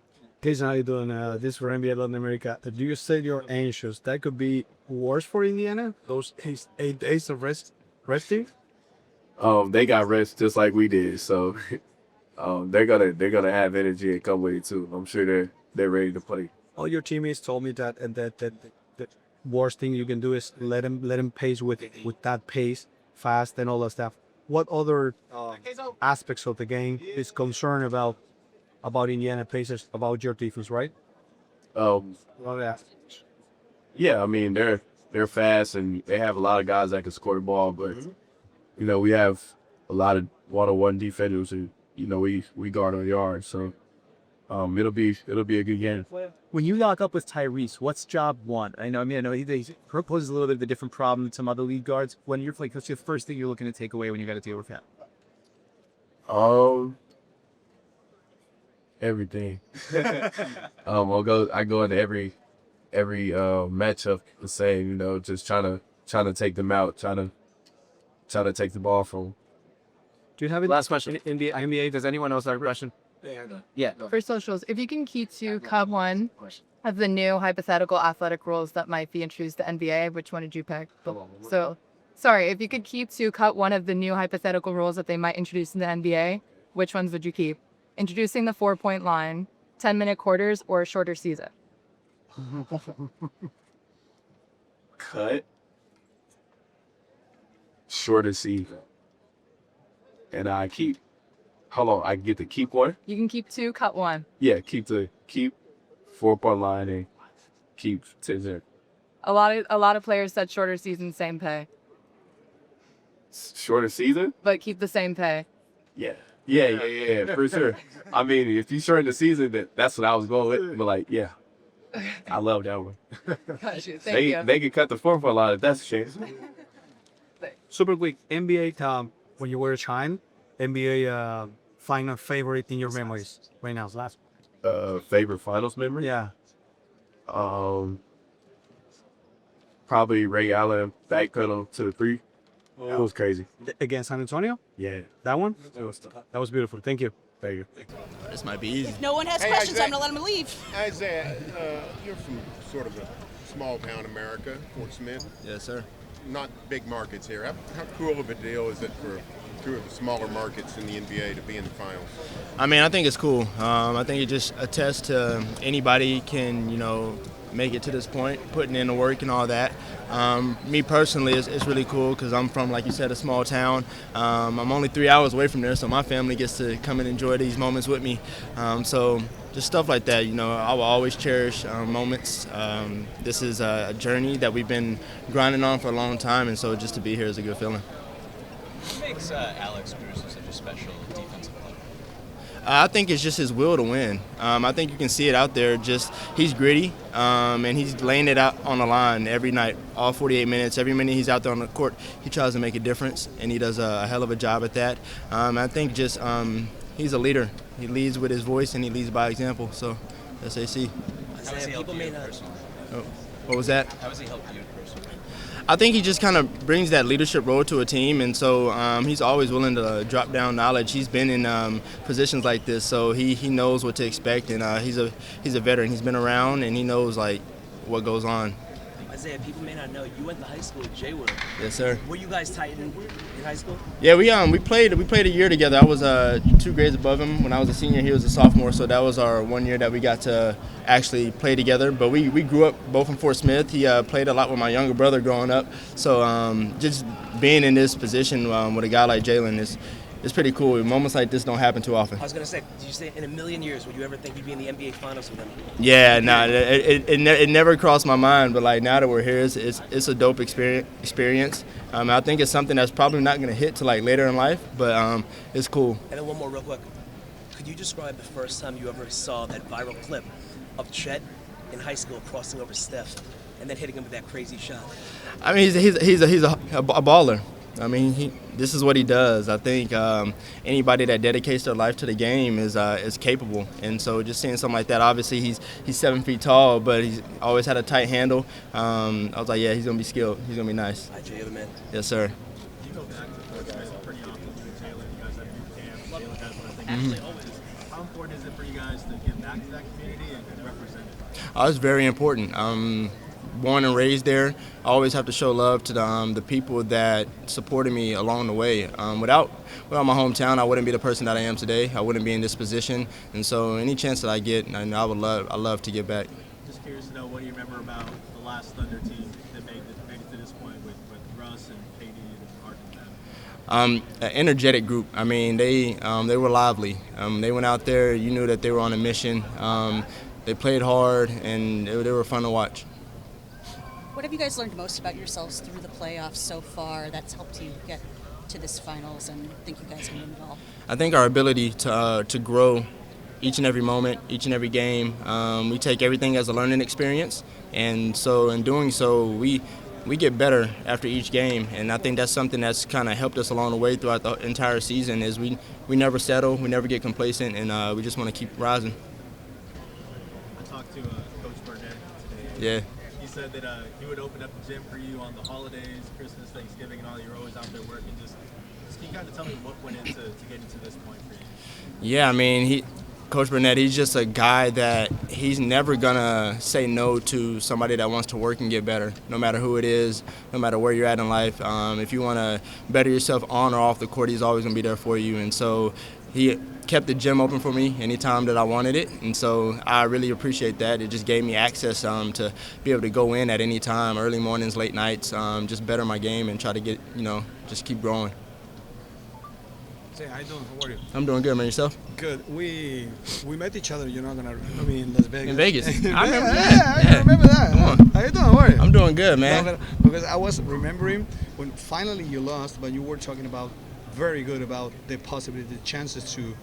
Cason, how you doing? This is for NBA Latin America. Do you say you're anxious? That could be worse for Indiana. Those 8 days of resting. They got rest just like we did, so they're gonna have energy and come with it too. I'm sure they're ready to play. All your teammates told me that the worst thing you can do is let them pace with that pace fast and all that stuff. What other aspects of the game is concerned about Indiana Pacers, about your defense, right? Yeah, I mean they're fast and they have a lot of guys that can score the ball, but you know we have a lot of one-on-one defenders who, you know, we guard our yard, so it'll be a good game. When you lock up with Tyrese, what's job 1? I know he proposes a little bit of a different problem than some other lead guards. When you're like, what's your first thing you're looking to take away when you got to deal with him? Everything. I go into every matchup the same, you know, just trying to take them out, trying to take the ball from them. Do you have any last question in the NBA? Does anyone else have a question? Yeah. For socials, if you can keep to cut 1 of the new hypothetical athletic rules that might be introduced to the NBA, which one did you pick? So, sorry, if you could keep to cut 1 of the new hypothetical rules that they might introduce in the NBA, which ones would you keep? Introducing the 4-point line, 10-minute quarters, or a shorter season? Cut. Shorter season. And I get to keep 1? You can keep 2, cut 1. Yeah, keep 4-point line and keep 10. A lot of players said shorter season, same pay. Shorter season? But keep the same pay. Yeah, for sure. I mean, if you shorten the season, that's what I was going with. But like, yeah, I love that one. Gotcha. Thank you. They can cut the 4-point line if that's the case. Super quick, NBA when you were a child, NBA final favorite in your memories right now. Last. Favorite finals memory? Yeah. Probably Ray Allen back pedal to the 3. It was crazy. Against San Antonio? Yeah. That one? That was beautiful. Thank you. Thank you. This might be easy. If no one has Hey, questions, I'm Isaiah. gonna let them leave. Isaiah, you're from sort of a small town America, Fort Smith. Yes, sir. Not big markets here. How cool of a deal is it for two of the smaller markets in the NBA to be in the finals? I mean, I think it's cool. I think it just attests to anybody can, make it to this point, putting in the work and all that. Me personally, it's really cool because I'm from, like you said, a small town. I'm only 3 hours away from there, so my family gets to come and enjoy these moments with me. So just stuff like that, I will always cherish moments. This is a journey that we've been grinding on for a long time, and so just to be here is a good feeling. What makes Alex Caruso such a special defensive player? I think it's just his will to win. I think you can see it out there. Just he's gritty, and he's laying it out on the line every night, all 48 minutes. Every minute he's out there on the court, he tries to make a difference, and he does a hell of a job at that. I think just he's a leader. He leads with his voice, and he leads by example. So, SAC. How has he helped you personally? Oh, what was that? How has he helped you personally? I think he just kind of brings that leadership role to a team, and so he's always willing to drop down knowledge. He's been in positions like this, so he knows what to expect, and he's a veteran. He's been around, and he knows what goes on. Isaiah, people may not know, you went to high school with Jay Will. Yes, sir. Were you guys tight in high school? Yeah, we played a year together. I was 2 grades above him when I was a senior. He was a sophomore, so that was our 1 year that we got to actually play together. But we grew up both in Fort Smith. He played a lot with my younger brother growing up. So just being in this position with a guy like Jaylin is pretty cool. Moments like this don't happen too often. I was going to say, did you say in a million years, would you ever think you'd be in the NBA Finals with him? Yeah, it never crossed my mind. But now that we're here, it's a dope experience. I think it's something that's probably not going to hit till later in life, but it's cool. And then one more real quick. Could you describe the first time you ever saw that viral clip of Chet in high school crossing over Steph and then hitting him with that crazy shot? I mean, he's a baller. I mean, this is what he does. I think anybody that dedicates their life to the game is capable. And so just seeing something like that, obviously he's 7 feet tall, but he's always had a tight handle. I was like, yeah, he's going to be skilled. He's going to be nice. Ajay, the man. Yes, sir. You go back to Fort Smith pretty often with Jaylin. You guys have boot camp. Jaylin has one of the things. Actually, always. How important is it for you guys to give back to that community and represent it? It's very important. Born and raised there, I always have to show love to the people that supported me along the way. Without my hometown, I wouldn't be the person that I am today. I wouldn't be in this position. And so any chance that I get, I love to give back. Just curious to know what you remember about the last Thunder team that made it to this point with Russ and KD and Hartenstein. An energetic group. I mean, they were lively. They went out there. You knew that they were on a mission. They played hard, and they were fun to watch. What have you guys learned most about yourselves through the playoffs so far that's helped you get to this finals and think you guys can win it all? I think our ability to grow each and every moment, each and every game. We take everything as a learning experience, and so in doing so, we get better after each game. And I think that's something that's kind of helped us along the way throughout the entire season. Is we never settle, we never get complacent, and we just want to keep rising. I talked to Coach Burnett today. Yeah. He said that he would open up the gym for you on the holidays, Christmas, Thanksgiving, and all. You're always out there working. Just can you kind of tell me what went into getting to this point for you? Yeah, I mean, Coach Burnett, he's just a guy that he's never gonna say no to somebody that wants to work and get better, no matter who it is, no matter where you're at in life. If you want to better yourself on or off the court, he's always gonna be there for you. And so he kept the gym open for me anytime that I wanted it, and so I really appreciate that. It just gave me access to be able to go in at any time, early mornings, late nights, just better my game and try to get, just keep growing. Say, how you doing? How are you? I'm doing good, man. Yourself? Good. We met each other, in Las Vegas. In Vegas? I remember that. Yeah, I remember that. Come on. How you doing? How are you? I'm doing good, man. No, because I was remembering when finally you lost, but you were talking about very good about the possibility, the chances to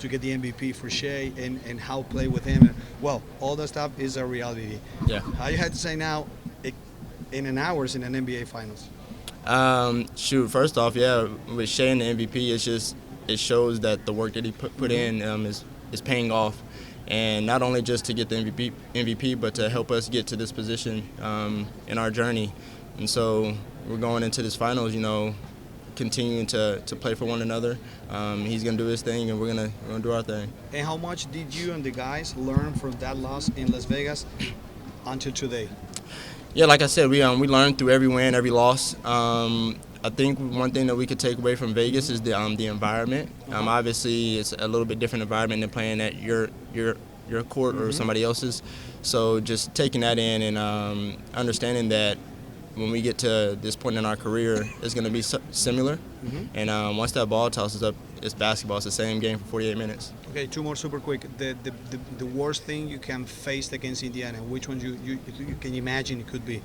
get the MVP for Shea and how play with him. Well, all that stuff is a reality. Yeah. How you had to say now, in an hours in an NBA Finals? First off, yeah, with Shea and the MVP, it shows that the work that he put in is paying off, and not only just to get the MVP, but to help us get to this position in our journey. And so we're going into this finals, continuing to play for one another. He's going to do his thing, and we're gonna do our thing. And how much did you and the guys learn from that loss in Las Vegas until today? Yeah, like I said, we learned through every win, every loss. I think one thing that we could take away from Vegas is the environment. Obviously, it's a little bit different environment than playing at your court or somebody else's. So just taking that in and understanding that when we get to this point in our career, it's going to be similar. And once that ball tosses up, it's basketball. It's the same game for 48 minutes. Okay, two more super quick. The worst thing you can face against Indiana, which one you can imagine it could be?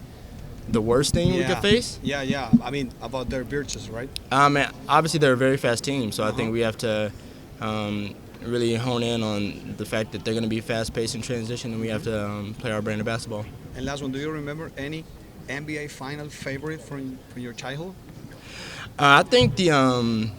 The worst thing we could face? Yeah. I mean, about their virtues, right? Obviously, they're a very fast team, so I think we have to really hone in on the fact that they're going to be fast-paced in transition, and we have to play our brand of basketball. And last one, do you remember any NBA final favorite from your childhood? I think the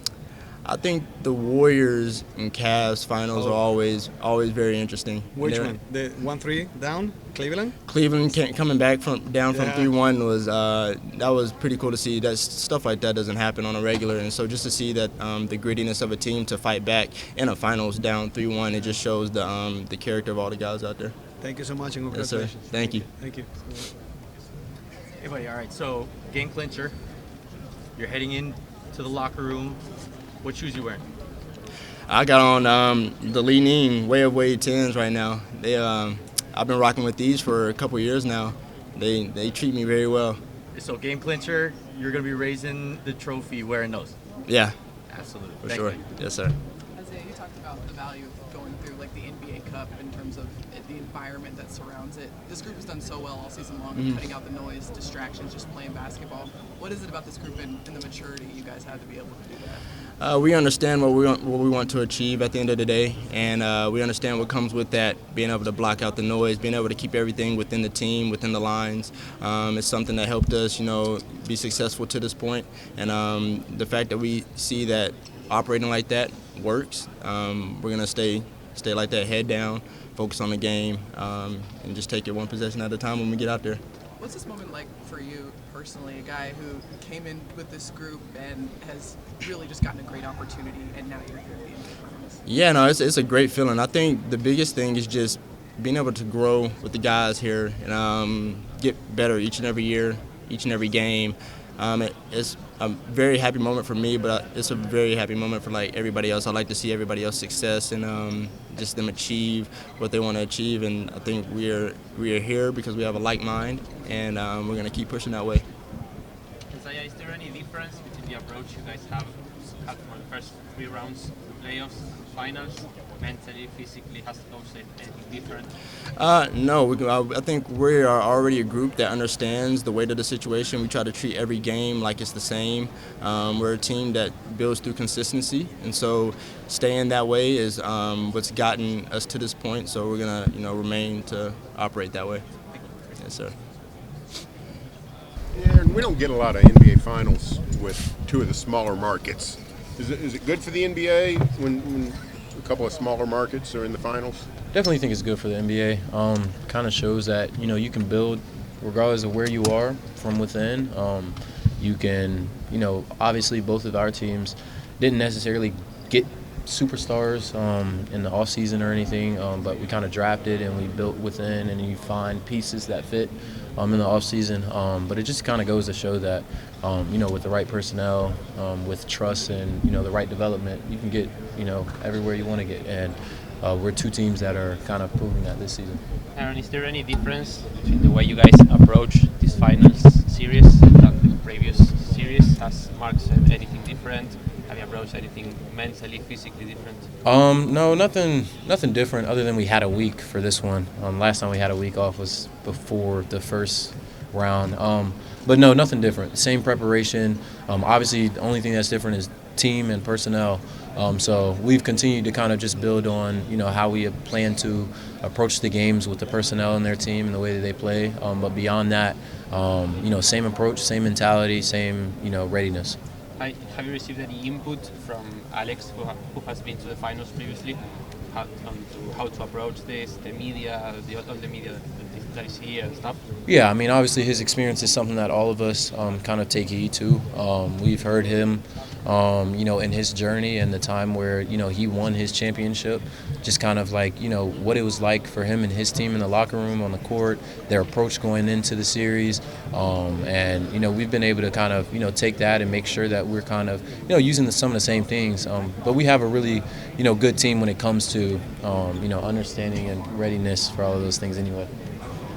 Warriors and Cavs finals are always very interesting. Which one? The 1-3 down, Cleveland? Cleveland coming back down from 3-1 was that was pretty cool to see. That stuff like that doesn't happen on a regular, and so just to see that the grittiness of a team to fight back in a finals down 3-1, it just shows the character of all the guys out there. Thank you so much, and Yes, sir. congratulations. Thank you. Thank you. Hey, buddy. All right. So, game clincher. You're heading in to the locker room. What shoes you wearing? I got on the Li-Ning Way of Wade 10s right now. They I've been rocking with these for a couple years now. They treat me very well. So, game clincher, you're going to be raising the trophy wearing those. Yeah. Absolutely. For Thank sure. you. Yes, sir. Isaiah, you talked about the value of going through like the NBA Cup in terms of the environment that surrounds it. This group has done so well all season long, cutting out the noise, distractions, just playing basketball. What is it about this group and the maturity you guys have to be able to do that? We understand what we want to achieve at the end of the day, and we understand what comes with that, being able to block out the noise, being able to keep everything within the team, within the lines. It's something that helped us, be successful to this point, and the fact that we see that operating like that works, we're going to stay like that, head down, focus on the game, and just take it one possession at a time when we get out there. What's this moment like for you personally, a guy who came in with this group and has really just gotten a great opportunity, and now you're here at the NBA Finals? Yeah, no, it's a great feeling. I think the biggest thing is just being able to grow with the guys here and get better each and every year, each and every game. It's a very happy moment for me, but it's a very happy moment for like everybody else. I like to see everybody else's success and just them achieve what they want to achieve. And I think we are here because we have a like mind, and we're going to keep pushing that way. Isaiah, is there any difference between the approach you guys have had for the first 3 rounds, playoffs, finals, mentally, physically? Has Coach said anything different? No, I think we are already a group that understands the weight of the situation. We try to treat every game like it's the same. We're a team that builds through consistency, and so staying that way is what's gotten us to this point. So we're gonna, remain to operate that way. Yes, sir. Yeah, and we don't get a lot of NBA finals with 2 of the smaller markets. Is it good for the NBA when a couple of smaller markets are in the finals? Definitely think it's good for the NBA. Kind of shows that you can build regardless of where you are from within. You can, obviously both of our teams didn't necessarily get superstars in the off season or anything, but we kind of drafted and we built within, and you find pieces that fit in the off season. But it just kind of goes to show that with the right personnel, with trust and the right development, you can get everywhere you want to get. And we're 2 teams that are kind of proving that this season. Aaron, is there any difference between the way you guys approach this finals series than the previous series? Has Mark said anything different? Have you approached anything mentally, physically different? No, nothing different other than we had a week for this one. Last time we had a week off was before the first round. But no, nothing different. Same preparation. Obviously, the only thing that's different is team and personnel. So we've continued to kind of just build on, how we plan to approach the games with the personnel and their team and the way that they play. But beyond that, same approach, same mentality, same, readiness. Have you received any input from Alex, who has been to the finals previously? how to approach this, the media, all the media that is here and stuff? Yeah, I mean, obviously his experience is something that all of us kind of take heed to. We've heard him, in his journey and the time where, he won his championship, just kind of like, what it was like for him and his team in the locker room, on the court, their approach going into the series. And, we've been able to kind of, take that and make sure that we're kind of, using some of the same things. But we have a really, good team when it comes to, understanding and readiness for all of those things anyway.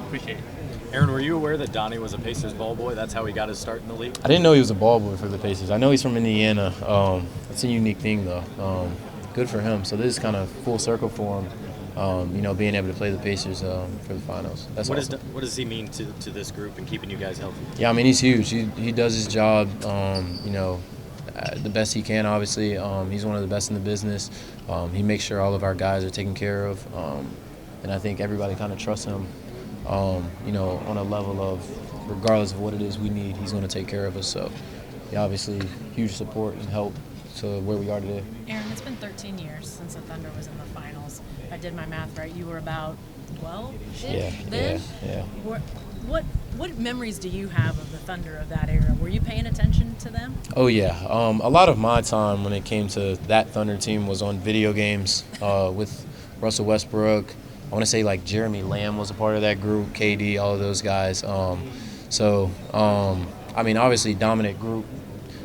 Appreciate it. Aaron, were you aware that Donnie was a Pacers ball boy? That's how he got his start in the league? I didn't know he was a ball boy for the Pacers. I know he's from Indiana. It's a unique thing, though. Good for him. So this is kind of full circle for him, being able to play the Pacers for the finals. That's awesome. What does he mean to this group and keeping you guys healthy? Yeah, I mean, he's huge. He does his job, the best he can, obviously. He's one of the best in the business. He makes sure all of our guys are taken care of. And I think everybody kind of trusts him, on a level of, regardless of what it is we need, he's going to take care of us. So, yeah, obviously, huge support and help to where we are today. Aaron, it's been 13 years since the Thunder was in the finals. If I did my math right, you were about 12-ish then? Yeah. What memories do you have of the Thunder of that era? Were you paying attention to them? Oh, yeah. A lot of my time when it came to that Thunder team was on video games with Russell Westbrook. I want to say like Jeremy Lamb was a part of that group, KD, all of those guys. I mean, obviously dominant group.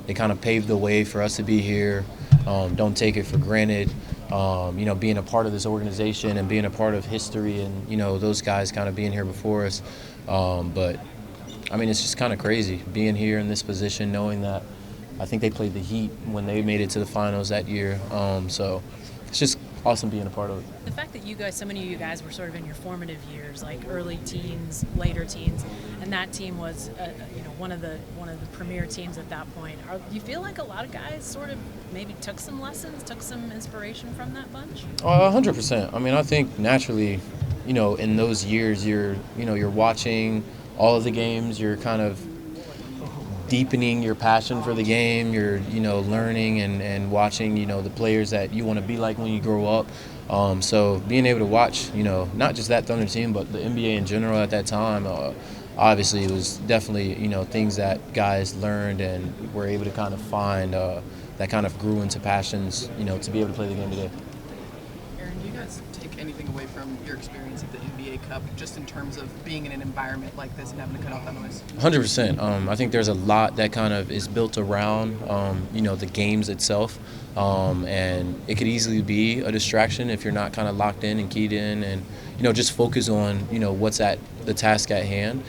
They kind of paved the way for us to be here. Don't take it for granted. Being a part of this organization and being a part of history and, those guys kind of being here before us. But, I mean, it's just kind of crazy being here in this position, knowing that I think they played the Heat when they made it to the finals that year. So it's just awesome being a part of it. The fact that you guys, so many of you guys were sort of in your formative years, like early teens, later teens, and that team was, one of the premier teams at that point. Do you feel like a lot of guys sort of maybe took some lessons, took some inspiration from that bunch? 100%. I mean, I think naturally, in those years, you're watching all of the games, you're kind of deepening your passion for the game, you're learning and watching the players that you want to be like when you grow up. So being able to watch not just that Thunder team but the NBA in general at that time, obviously it was definitely things that guys learned and were able to kind of find that kind of grew into passions to be able to play the game today. Aaron, do you guys take anything away from your experience at the NBA Cup, just in terms of being in an environment like this and having to cut off that noise? 100%. I think there's a lot that kind of is built around, the games itself, and it could easily be a distraction if you're not kind of locked in and keyed in and, just focus on, what's at the task at hand.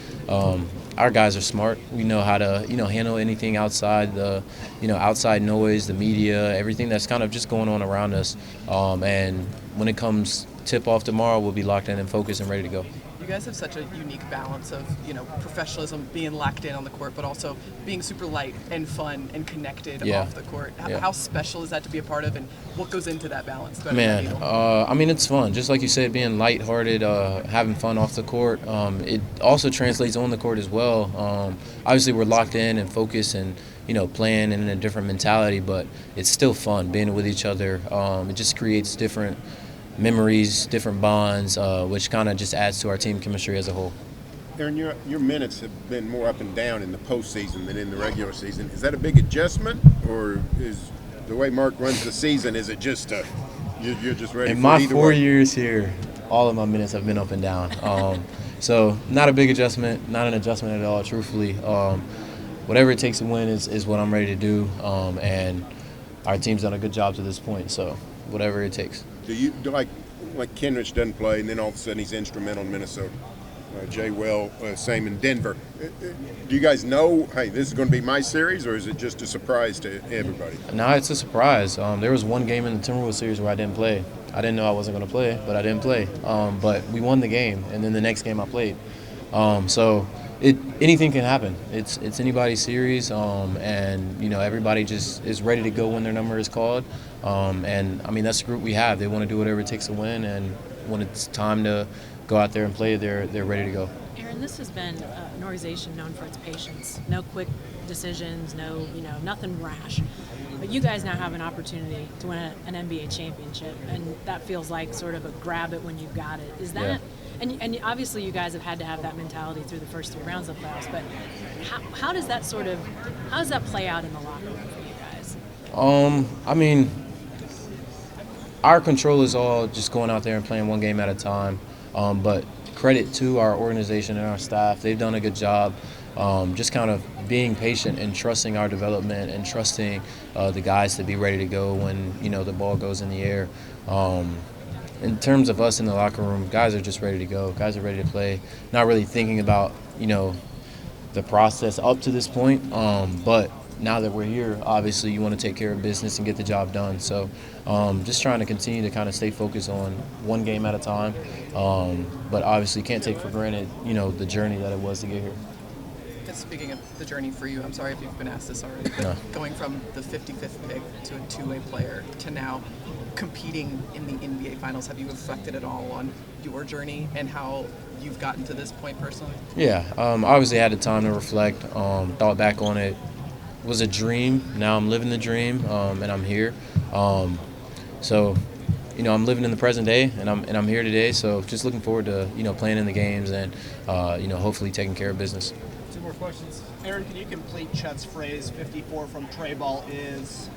Our guys are smart. We know how to, handle anything outside the, outside noise, the media, everything that's kind of just going on around us. And when it comes tip-off tomorrow, we'll be locked in and focused and ready to go. You guys have such a unique balance of, professionalism, being locked in on the court, but also being super light and fun and connected off the court. How special is that to be a part of, and what goes into that balance? Man, I mean, it's fun. Just like you said, being lighthearted, having fun off the court. It also translates on the court as well. Obviously, we're locked in and focused and, playing in a different mentality, but it's still fun being with each other. It just creates different memories, different bonds, which kind of just adds to our team chemistry as a whole. Aaron, your minutes have been more up and down in the postseason than in the regular season. Is that a big adjustment, or is the way Mark runs the season, is it just you're just ready? In my 4 years here, all of my minutes have been up and down. So not a big adjustment, not an adjustment at all, truthfully. Whatever it takes to win is what I'm ready to do, and our team's done a good job to this point, so whatever it takes. Do you like Kenrich doesn't play, and then all of a sudden he's instrumental in Minnesota? Jay Will, same in Denver. Do you guys know, hey, this is going to be my series, or is it just a surprise to everybody? No, it's a surprise. There was one game in the Timberwolves series where I didn't play. I didn't know I wasn't going to play, but I didn't play. But we won the game, and then the next game I played. So anything can happen. It's anybody's series, and everybody just is ready to go when their number is called. And I mean, that's the group we have. They want to do whatever it takes to win, and when it's time to go out there and play, they're ready to go. Aaron, this has been an organization known for its patience. No quick decisions, nothing rash. But you guys now have an opportunity to win an NBA championship, and that feels like sort of a grab it when you got it. Is that? Yeah. And obviously you guys have had to have that mentality through the first 3 rounds of playoffs. But how does that play out in the locker room for you guys? I mean, our control is all just going out there and playing one game at a time. But credit to our organization and our staff. They've done a good job just kind of being patient and trusting our development and trusting the guys to be ready to go when, the ball goes in the air. In terms of us in the locker room, guys are just ready to go. Guys are ready to play, not really thinking about, the process up to this point. But now that we're here, obviously you want to take care of business and get the job done. So just trying to continue to kind of stay focused on one game at a time. But obviously can't take for granted, the journey that it was to get here. Speaking of the journey for you, I'm sorry if you've been asked this already, but going from the 55th pick to a two-way player to now competing in the NBA Finals, have you reflected at all on your journey and how you've gotten to this point personally? Yeah, obviously had the time to reflect, thought back on it. It was a dream. Now I'm living the dream, and I'm here. So, I'm living in the present day, and I'm here today. So just looking forward to playing in the games and hopefully taking care of business. 2 more questions. Aaron, can you complete Chet's phrase? 54 from Trey Ball is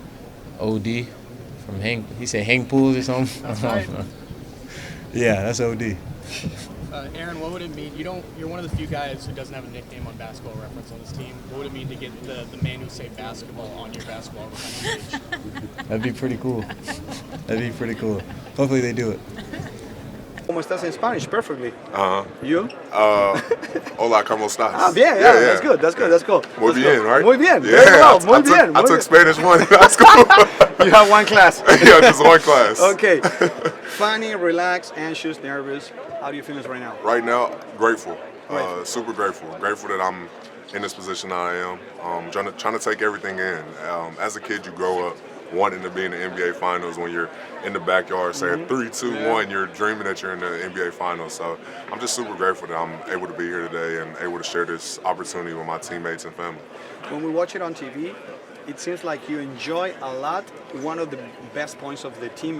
OD from Hang. He said Hang Pools or something. That's right. Yeah, that's OD. Aaron, what would it mean? You're one of the few guys who doesn't have a nickname on Basketball Reference on this team. What would it mean to get the man who say basketball on your basketball reference page? That'd be pretty cool. Hopefully they do it. ¿Cómo estás in Spanish? Perfectly. You? Hola, ¿cómo estás? Ah, bien, yeah, that's good. Muy bien, right? Muy bien, Yeah, very well, muy bien. I took Spanish 1 in high school. You have one class. Yeah, just one class. Okay. Funny, relaxed, anxious, nervous. How do you feel right now? Right now, grateful. Super grateful. Grateful that I'm in this position I am. Trying to take everything in. As a kid, you grow up wanting to be in the NBA Finals. When you're in the backyard saying 3, 2, 1, you're dreaming that you're in the NBA Finals. So I'm just super grateful that I'm able to be here today and able to share this opportunity with my teammates and family. When we watch it on TV, it seems like you enjoy a lot one of the best points of the team,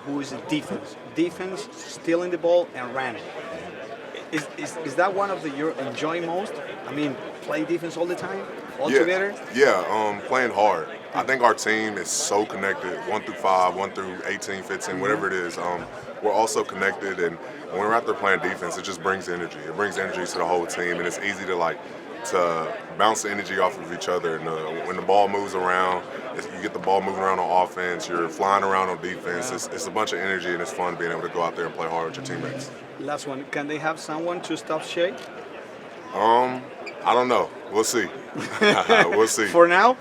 who is defense. Defense, stealing the ball and running. Is that one of the you enjoy most? I mean, play defense all the time, all together? Yeah, playing hard. I think our team is so connected, 1 through 5, 1 through 18, 15, whatever it is. We're also connected, and when we're out there playing defense, it just brings energy. It brings energy to the whole team, and it's easy to bounce the energy off of each other. And when the ball moves around, you get the ball moving around on offense, you're flying around on defense. It's a bunch of energy, and it's fun being able to go out there and play hard with your teammates. Last one, can they have someone to stop Shea? I don't know. We'll see. We'll see. For now,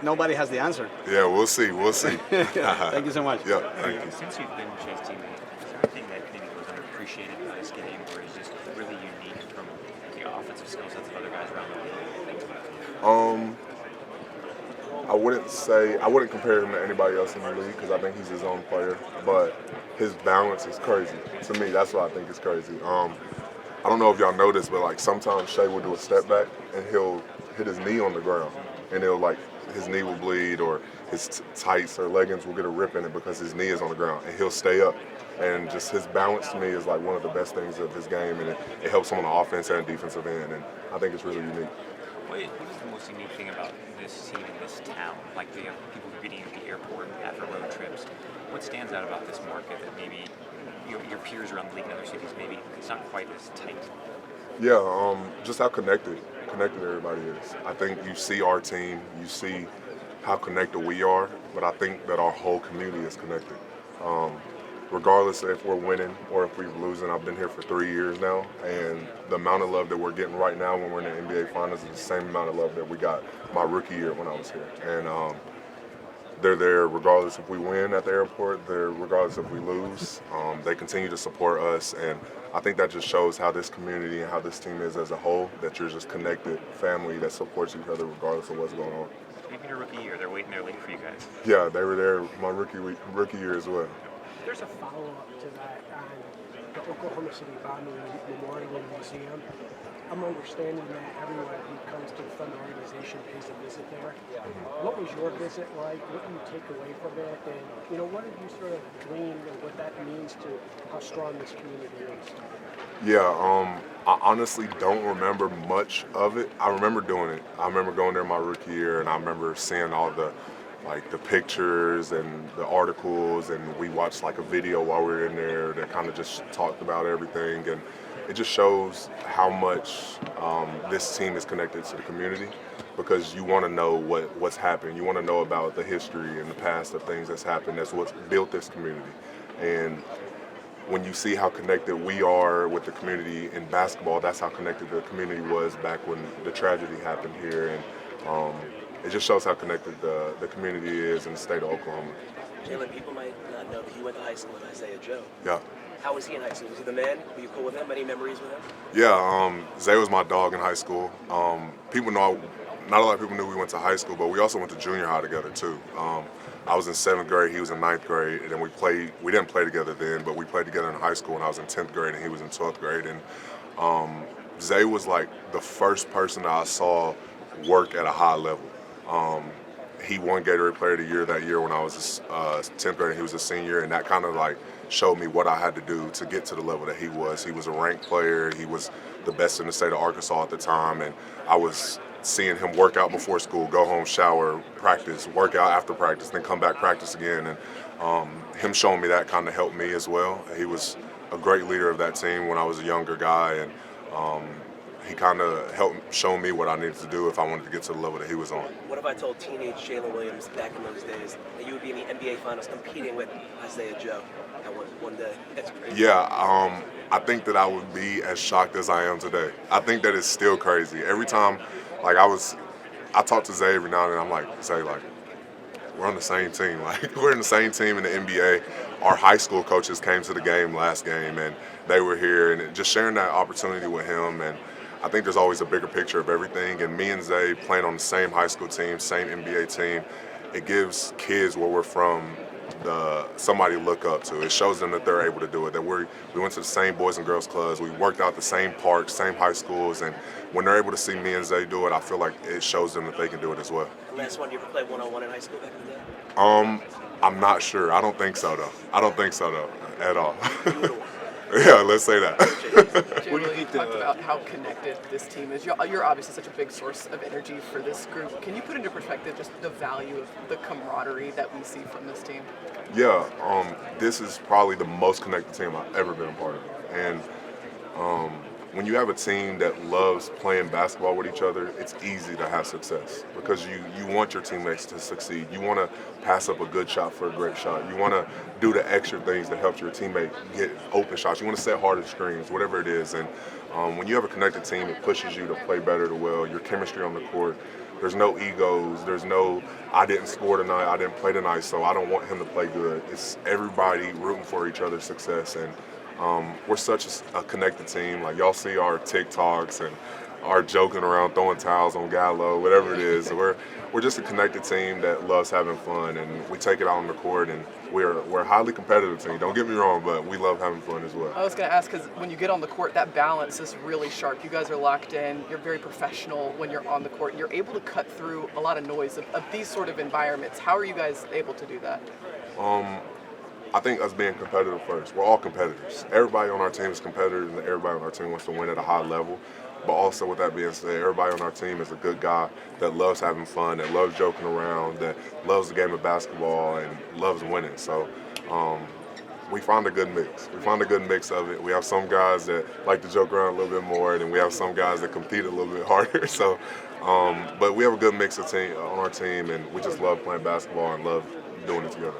nobody has the answer. Yeah, we'll see. Thank you so much. Yeah, thank you. Since you've been Shea's teammate, is there anything that maybe was underappreciated in this game or is just really unique from the offensive skill sets of other guys around the league? I wouldn't compare him to anybody else in the league because I think he's his own player, but his balance is crazy. To me, that's what I think is crazy. I don't know if y'all know this, but sometimes Shea will do a step back and he'll hit his knee on the ground, and his knee will bleed or his tights or leggings will get a rip in it because his knee is on the ground, and he'll stay up. And just his balance to me is one of the best things of his game, and it helps him on the offense and defensive end, and I think it's really unique. What is the most unique thing about this team and this town? Like the people who are getting at the airport after road trips. What stands out about this market that maybe your peers around the league in other cities, maybe it's not quite as tight? Yeah, just how connected everybody is. I think you see our team, you see how connected we are, but I think that our whole community is connected. Regardless if we're winning or if we're losing, I've been here for 3 years now, and the amount of love that we're getting right now when we're in the NBA Finals is the same amount of love that we got my rookie year when I was here. And they're there regardless if we win at the airport, they're regardless if we lose. They continue to support us, and I think that just shows how this community and how this team is as a whole, that you're just connected family that supports each other regardless of what's going on. Maybe your rookie year, they're waiting there late for you guys. Yeah, they were there my rookie year as well. There's a follow-up to that on the Oklahoma City Bombing Memorial Museum. I'm understanding that everyone who comes to the Thunder organization pays a visit there. What was your visit like? What do you take away from it? And, you know, what did you sort of glean and what that means to how strong this community is? Yeah, I honestly don't remember much of it. I remember doing it. I remember going there my rookie year, and I remember seeing all the pictures and the articles, and we watched like a video while we were in there that kind of just talked about everything, and it just shows how much this team is connected to the community, because you want to know what's happened. You want to know about the history and the past of things that's happened. That's what's built this community. And when you see how connected we are with the community in basketball, that's how connected the community was back when the tragedy happened here. And it just shows how connected the community is in the state of Oklahoma. Jaylin, people might not know that you went to high school with Isaiah Joe. Yeah. How was he in high school? Was he the man? Were you cool with him? Any memories with him? Yeah, Zay was my dog in high school. People know, not a lot of people knew we went to high school, but we also went to junior high together too. I was in 7th grade, he was in 9th grade, and then we didn't play together then, but we played together in high school when I was in 10th grade and he was in 12th grade. And Zay was like the first person that I saw work at a high level. He won Gatorade Player of the Year that year when I was 10th grade and he was a senior, and that kind of like showed me what I had to do to get to the level that he was. He was a ranked player. He was the best in the state of Arkansas at the time, and I was seeing him work out before school, go home, shower, practice, work out after practice, then come back, practice again. And him showing me that kind of helped me as well. He was a great leader of that team when I was a younger guy, and he kind of helped show me what I needed to do if I wanted to get to the level that he was on. What if I told teenage Jaylin Williams back in those days that you would be in the NBA Finals competing with Isaiah Joe at one day? That's crazy. Yeah, I think that I would be as shocked as I am today. I think that it's still crazy. Every time, like I talk to Zay every now and then, I'm like, Zay, like, we're on the same team. Like, we're in the same team in the NBA. Our high school coaches came to the game last game, and they were here, and just sharing that opportunity with him. And I think there's always a bigger picture of everything, and me and Zay playing on the same high school team, same NBA team, it gives kids where we're from somebody to look up to. It shows them that they're able to do it, that we went to the same Boys and Girls Clubs, we worked out the same parks, same high schools, and when they're able to see me and Zay do it, I feel like it shows them that they can do it as well. Last one, you ever play one-on-one in high school back in the day? I'm not sure. I don't think so, though. At all. Yeah, let's say that. Jaylin, you talked about how connected this team is. You're obviously such a big source of energy for this group. Can you put into perspective just the value of the camaraderie that we see from this team? Yeah, this is probably the most connected team I've ever been a part of. And when you have a team that loves playing basketball with each other, it's easy to have success because you want your teammates to succeed. You want to pass up a good shot for a great shot. You want to do the extra things that help your teammate get open shots. You want to set harder screens, whatever it is. And when you have a connected team, it pushes you to play better to well. Your chemistry on the court, there's no egos. There's no, I didn't score tonight, I didn't play tonight, so I don't want him to play good. It's everybody rooting for each other's success. And we're such a connected team. Like, y'all see our TikToks and our joking around, throwing towels on Gallo, whatever it is. We're just a connected team that loves having fun, and we take it out on the court, and we're a highly competitive team. Don't get me wrong, but we love having fun as well. I was going to ask, because when you get on the court, that balance is really sharp. You guys are locked in. You're very professional when you're on the court, and you're able to cut through a lot of noise of these sort of environments. How are you guys able to do that? I think us being competitive first. We're all competitors. Everybody on our team is competitive, and everybody on our team wants to win at a high level. But also, with that being said, everybody on our team is a good guy that loves having fun, that loves joking around, that loves the game of basketball, and loves winning. So we found a good mix. We found a good mix of it. We have some guys that like to joke around a little bit more, and we have some guys that compete a little bit harder. So, but we have a good mix of team on our team, and we just love playing basketball and love doing it together.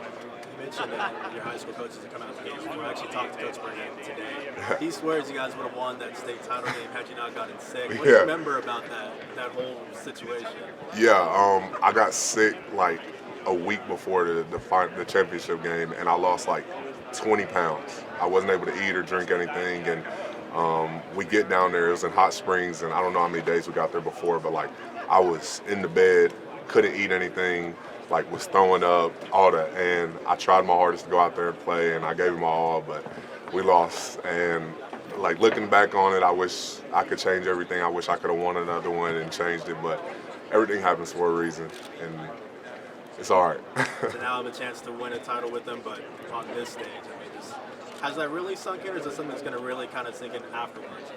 You mentioned that your high school coaches have come out to games. We actually talked to Coach Burnham today. He swears you guys would have won that state title game had you not gotten sick. What do you remember about that whole situation? Yeah, I got sick like a week before the championship game, and I lost like 20 pounds. I wasn't able to eat or drink anything, and we get down there. It was in Hot Springs, and I don't know how many days we got there before, but like I was in the bed, couldn't eat anything, like was throwing up, all that. And I tried my hardest to go out there and play, and I gave it my all, but we lost. And like looking back on it, I wish I could change everything. I wish I could have won another one and changed it, but everything happens for a reason, and it's all right. So now I have a chance to win a title with them, but on this stage, I mean, has that really sunk in, or is it something that's going to really kind of sink in afterwards?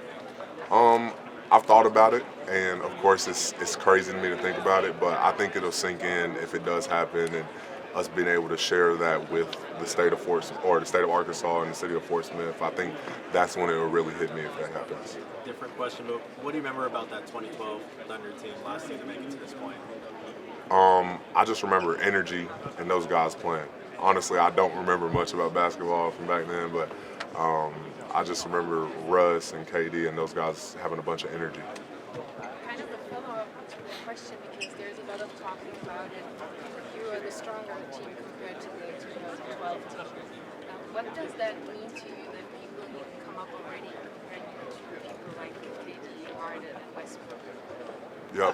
I've thought about it, and of course it's crazy to me to think about it, but I think it'll sink in if it does happen, and us being able to share that with the state of the state of Arkansas and the city of Fort Smith. I think that's when it will really hit me if that happens. Different question, but what do you remember about that 2012 Thunder team, last team to make it to this point? I just remember energy and those guys playing. Honestly, I don't remember much about basketball from back then, but I just remember Russ and KD and those guys having a bunch of energy. Kind of a follow-up question, because there's a lot of talking about it. You are the stronger team compared to the 2012 team. What does that mean to you that people even come up already comparing you to people like KD, Harden, and Westbrook? Yeah.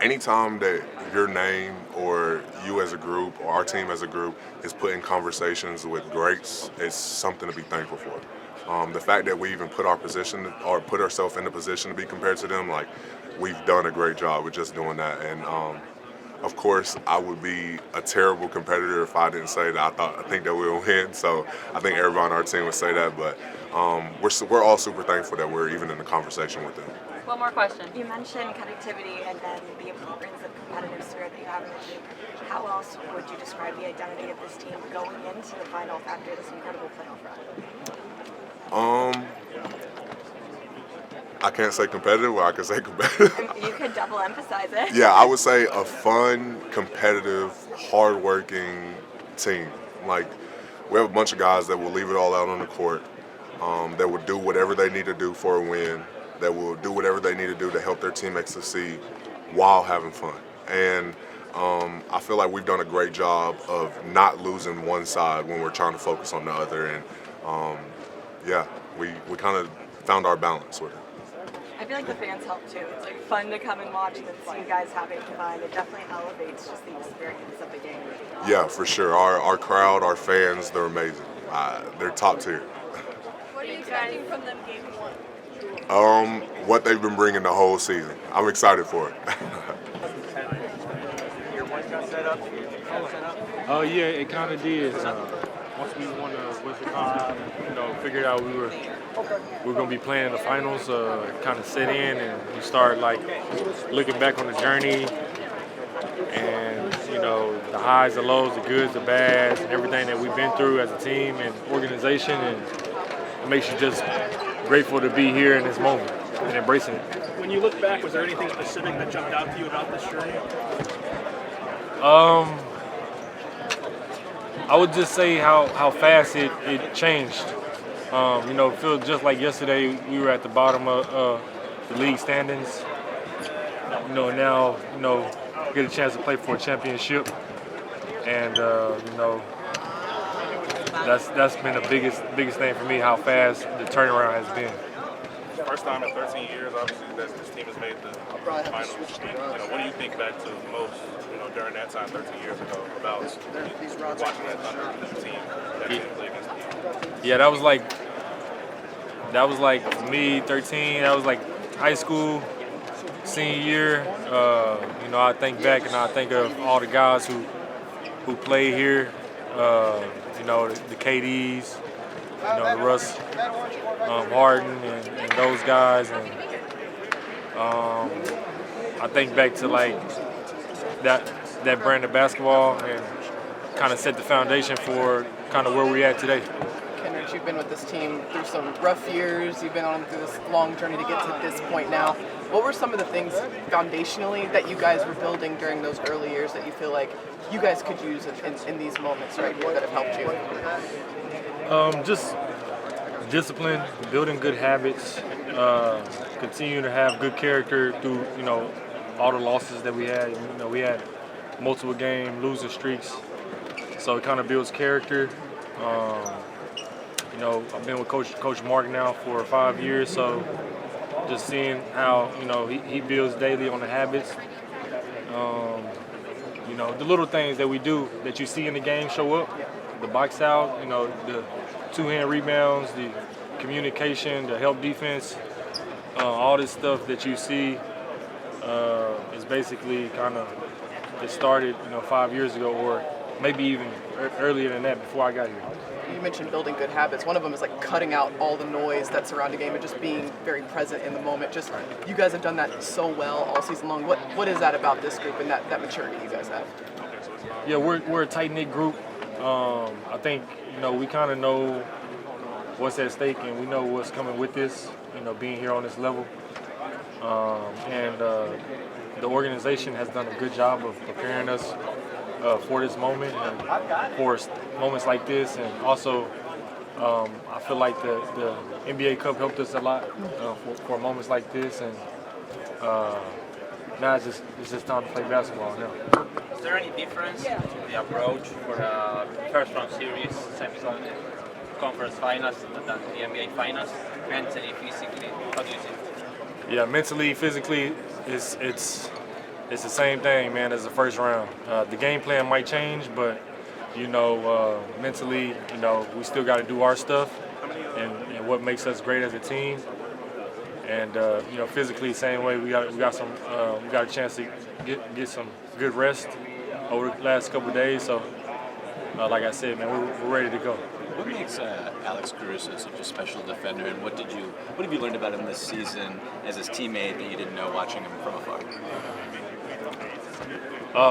Anytime that your name or you as a group or our team as a group is put in conversations with greats, it's something to be thankful for. The fact that we even put ourselves in the position to be compared to them, like, we've done a great job with just doing that. And of course, I would be a terrible competitor if I didn't say that I think that we'll win. So I think everybody on our team would say that. But we're all super thankful that we're even in the conversation with them. One more question. You mentioned connectivity and then the importance of competitive spirit that you have in the team. How else would you describe the identity of this team going into the finals after this incredible playoff run? I can't say competitive, or I can say competitive. You could double emphasize it. Yeah, I would say a fun, competitive, hardworking team. Like, we have a bunch of guys that will leave it all out on the court, that will do whatever they need to do for a win, that will do whatever they need to do to help their teammates succeed while having fun. And I feel like we've done a great job of not losing one side when we're trying to focus on the other. And yeah, we kind of found our balance with it. I feel like the fans help too. It's like fun to come and watch and then see you guys having fun. It definitely elevates just the experience of the game. Yeah, for sure. Our crowd, our fans, they're amazing. They're top tier. What are you expecting from them game one? What they've been bringing the whole season. I'm excited for it. Oh yeah, it kind of did. Once we won the Western Conference, figured out we were going to be playing in the finals. Kind of set in, and you start like looking back on the journey, and the highs, the lows, the goods, the bads, and everything that we've been through as a team and organization, and it makes you just grateful to be here in this moment and embracing it. When you look back, was there anything specific that jumped out to you about this journey? I would just say how fast it changed. It feels just like yesterday we were at the bottom of the league standings. Now get a chance to play for a championship, and that's been the biggest thing for me. How fast the turnaround has been. First time in 13 years, obviously, that this team has made the finals. What do you think back to most, during that time 13 years ago about watching that Thunder team that didn't play against the Yeah, that was like for me, 13. That was like high school, senior year. I think back and I think of all the guys who played here. The KDs, the Russ, Harden, and those guys, and I think back to like that brand of basketball and kind of set the foundation for kind of where we're at today. Kenrich, you've been with this team through some rough years. You've been on through this long journey to get to this point now. What were some of the things foundationally that you guys were building during those early years that you feel like you guys could use in these moments right here that have helped you? Just discipline, building good habits, continue to have good character through all the losses that we had. We had multiple game losing streaks, so it kind of builds character. I've been with Coach Mark now for 5 years, so just seeing how he builds daily on the habits. The little things that we do that you see in the game show up. The box out, the two-hand rebounds, the communication, the help defense, all this stuff that you see is basically kind of, it started 5 years ago, or maybe even earlier than that, before I got here. You mentioned building good habits. One of them is like cutting out all the noise that surround a game and just being very present in the moment. Just you guys have done that so well all season long. What is that about this group and that maturity you guys have? Yeah, we're a tight-knit group. I think we kind of know what's at stake, and we know what's coming with this. Being here on this level, and the organization has done a good job of preparing us for this moment and for moments like this. And also, I feel like the NBA Cup helped us a lot for moments like this. And now it's just time to play basketball now. Is there any difference in the approach for a first-round series, conference finals, than the NBA finals, mentally, physically? How do you see it? Yeah, mentally, physically, it's the same thing, man, as the first round. The game plan might change, but mentally, we still got to do our stuff and what makes us great as a team. And physically, same way. We got a chance to get some good rest over the last couple of days. So, like I said, man, we're ready to go. What makes Alex Caruso such a special defender, and what have you learned about him this season as his teammate that you didn't know watching him from afar?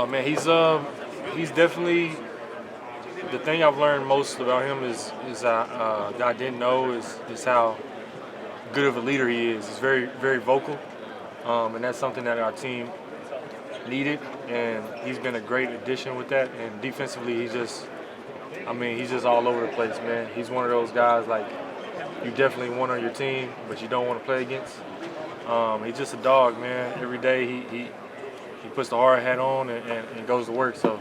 Man, he's definitely, the thing I've learned most about him is that I didn't know is how good of a leader he is. He's very, very vocal, and that's something that our team needed, and he's been a great addition with that. And defensively, he's just all over the place, man. He's one of those guys, like, you definitely want on your team, but you don't want to play against. He's just a dog, man. Every day he puts the hard hat on and goes to work. So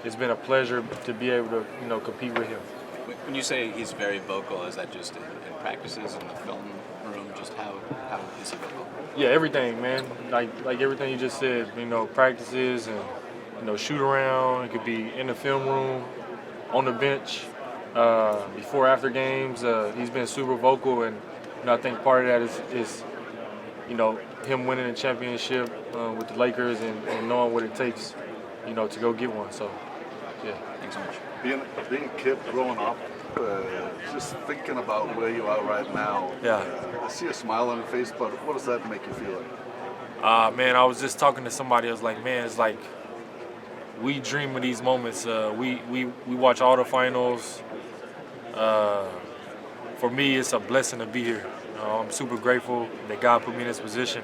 it's been a pleasure to be able to compete with him. When you say he's very vocal, is that just in practices, in the film room? Just how is he vocal? Yeah, everything, man. Like everything you just said. Practices and shoot around. It could be in the film room, on the bench, before, after games. He's been super vocal, and I think part of that is him winning a championship with the Lakers and knowing what it takes, to go get one. So, yeah. Thanks so much. Being a kid growing up, just thinking about where you are right now. Yeah. I see a smile on your face, but what does that make you feel like? Man, I was just talking to somebody. I was like, man, it's like we dream of these moments. We watch all the finals. For me, it's a blessing to be here. I'm super grateful that God put me in this position,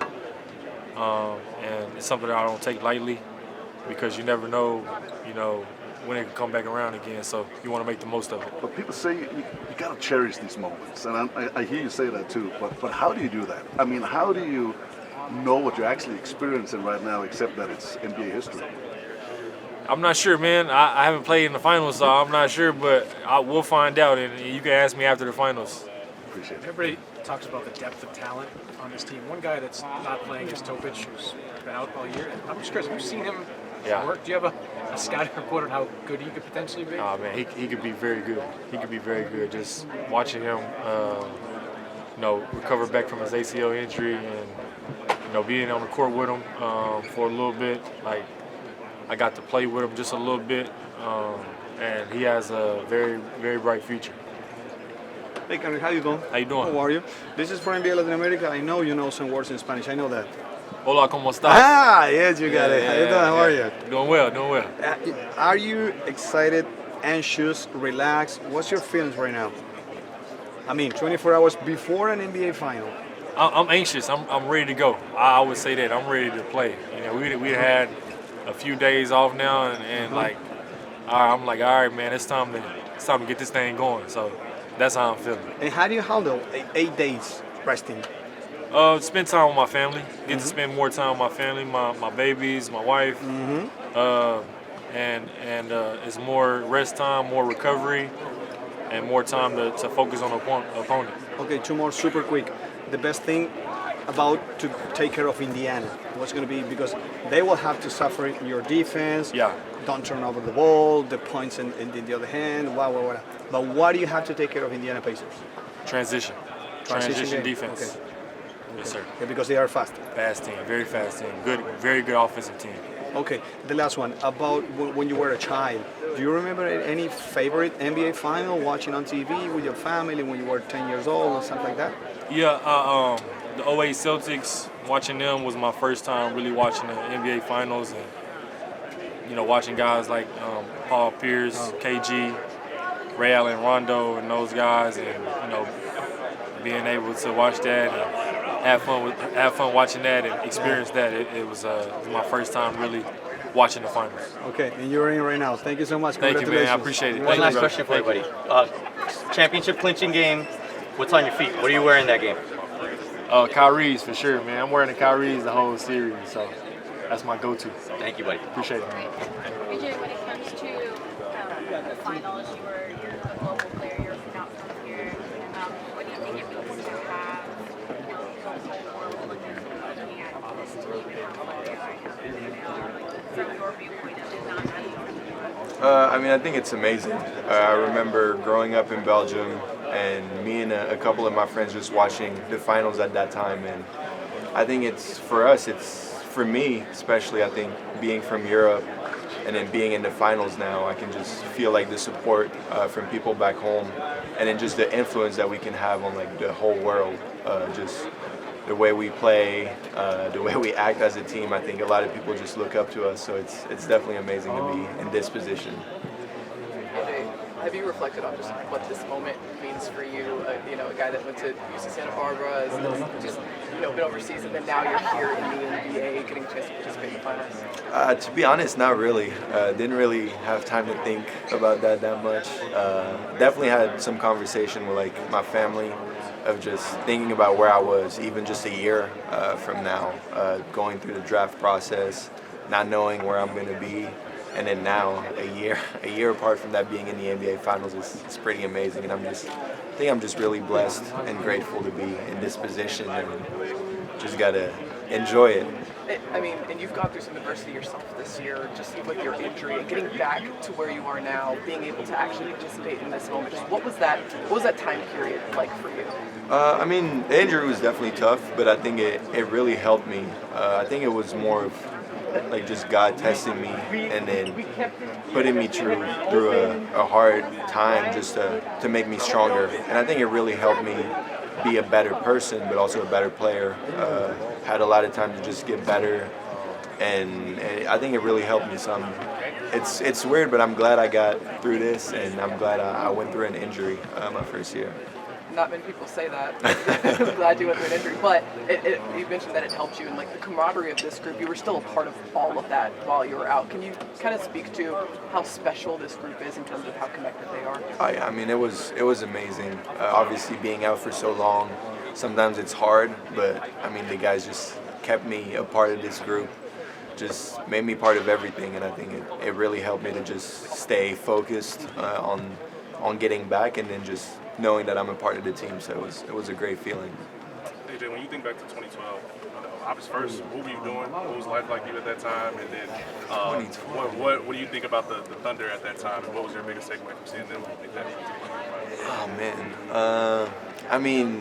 and it's something that I don't take lightly, because you never know, when it can come back around again. So you want to make the most of it. But people say you got to cherish these moments, and I hear you say that too. But how do you do that? I mean, how do you know what you're actually experiencing right now, except that it's NBA history? I'm not sure, man. I haven't played in the finals, so I'm not sure, but we'll find out, and you can ask me after the finals. Appreciate it. Everybody talks about the depth of talent on this team. One guy that's not playing is Topic, who's been out all year. I'm just curious, have you seen him work? Do you have a scouting report on how good he could potentially be? Oh, man, he could be very good. He could be very good. Just watching him, recover back from his ACL injury and, being on the court with him for a little bit. Like, I got to play with him just a little bit, and he has a very, very bright future. Hey, Kenrich, how you doing? How you doing? How are you? This is for NBA Latin America. I know you know some words in Spanish. I know that. Hola, ¿cómo estás? Ah, yes, you got it. How you doing? How are you? Doing well, doing well. Are you excited, anxious, relaxed? What's your feelings right now? 24 hours before an NBA final. I'm anxious. I'm ready to go. I would say that. I'm ready to play. We had a few days off now, and I'm like, all right, man, it's time to get this thing going. So that's how I'm feeling. And how do you handle 8 days resting? Spend time with my family. Get to spend more time with my family, my babies, my wife. And it's more rest time, more recovery, and more time to focus on the opponent. Okay, two more super quick. The best thing about to take care of Indiana, what's going to be, because they will have to suffer your defense. Yeah. Don't turn over the ball, the points in the other hand, blah. But what do you have to take care of Indiana Pacers? Transition. Transition game? defense. Okay. Yes, sir. Yeah, because they are fast. Fast team, very fast team. Good, very good offensive team. Okay, the last one about when you were a child. Do you remember any favorite NBA final watching on TV with your family when you were 10 years old or something like that? Yeah, the 08 Celtics, watching them was my first time really watching the NBA finals, and watching guys like Paul Pierce, KG, Ray Allen, Rondo, and those guys, and being able to watch that and have fun watching that and experience that. It was my first time really watching the finals. Okay, and you're in right now. Thank you so much. Thank you, man. I appreciate it. One last question for you, buddy. Championship clinching game. What's on your feet? What are you wearing that game? Kyrie's for sure, man. I'm wearing the Kyrie's the whole series, so that's my go-to. Thank you, buddy. Appreciate it, man. Ajay, when it comes to the finals, you're a global player. You're not from here. What do you think it means to have the whole world looking at this team from your viewpoint and not being from I mean, I think it's amazing. I remember growing up in Belgium and me and a couple of my friends just watching the finals at that time. And I think it's for me especially, I think being from Europe and then being in the finals now, I can just feel like the support from people back home, and then just the influence that we can have on like the whole world. Just the way we play, the way we act as a team. I think a lot of people just look up to us, so it's definitely amazing to be in this position. Have you reflected on just what this moment means for you? A guy that went to UC Santa Barbara, has just been overseas, and then now you're here in the NBA, getting a chance to participate in the finals. To be honest, not really. Didn't really have time to think about that much. Definitely had some conversation with like my family of just thinking about where I was, even just a year from now, going through the draft process, not knowing where I'm going to be. And then now, a year apart from that, being in the NBA Finals is pretty amazing. And I think I'm just really blessed and grateful to be in this position, and just gotta enjoy it. And you've gone through some adversity yourself this year, just with your injury, and getting back to where you are now, being able to actually participate in this moment. What was that time period like for you? The injury was definitely tough, but I think it really helped me. I think it was more of like just God testing me and then putting me through a hard time just to make me stronger. And I think it really helped me be a better person, but also a better player. Had a lot of time to just get better, and I think it really helped me some. It's weird, but I'm glad I got through this, and I'm glad I went through an injury my first year. Not many people say that. I'm glad you went through an injury, but you mentioned that it helped you, and like the camaraderie of this group, you were still a part of all of that while you were out. Can you kind of speak to how special this group is in terms of how connected they are? It was amazing. Obviously, being out for so long, sometimes it's hard, but the guys just kept me a part of this group, just made me part of everything, and I think it really helped me to just stay focused on getting back, and then just knowing that I'm a part of the team. So it was a great feeling. Ajay, when you think back to 2012, obviously first, what were you doing? What was life like you at that time? And then what do you think about the Thunder at that time? And what was your biggest takeaway from seeing them? Oh man,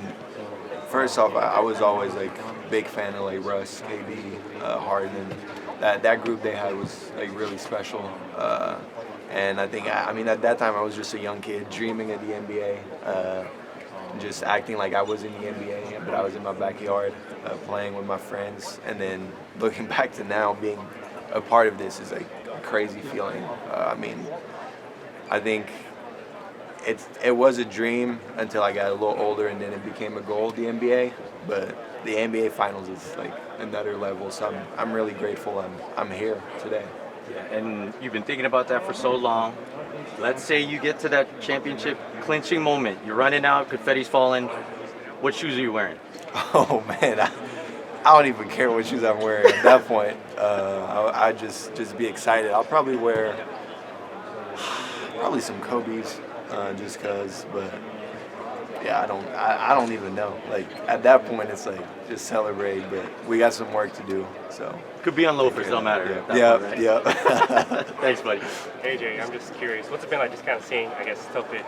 first off, I was always like a big fan of like Russ, KD, Harden. That group they had was like really special. And I think, at that time I was just a young kid dreaming of the NBA, just acting like I was in the NBA, but I was in my backyard playing with my friends. And then looking back to now, being a part of this is like a crazy feeling. I think it was a dream until I got a little older, and then it became a goal, the NBA. But the NBA Finals is like another level, so I'm really grateful I'm here today. Yeah, and you've been thinking about that for so long. Let's say you get to that championship clinching moment. You're running out, confetti's falling. What shoes are you wearing? Oh man, I don't even care what shoes I'm wearing at that point. I just be excited. I'll probably wear some Kobe's just cause, but yeah, I don't even know. Like at that point, it's like just celebrate, but we got some work to do. So could be on loafers, don't matter. Yeah. Thanks, buddy. Ajay, I'm just curious, what's it been like just kind of seeing, I guess, Topic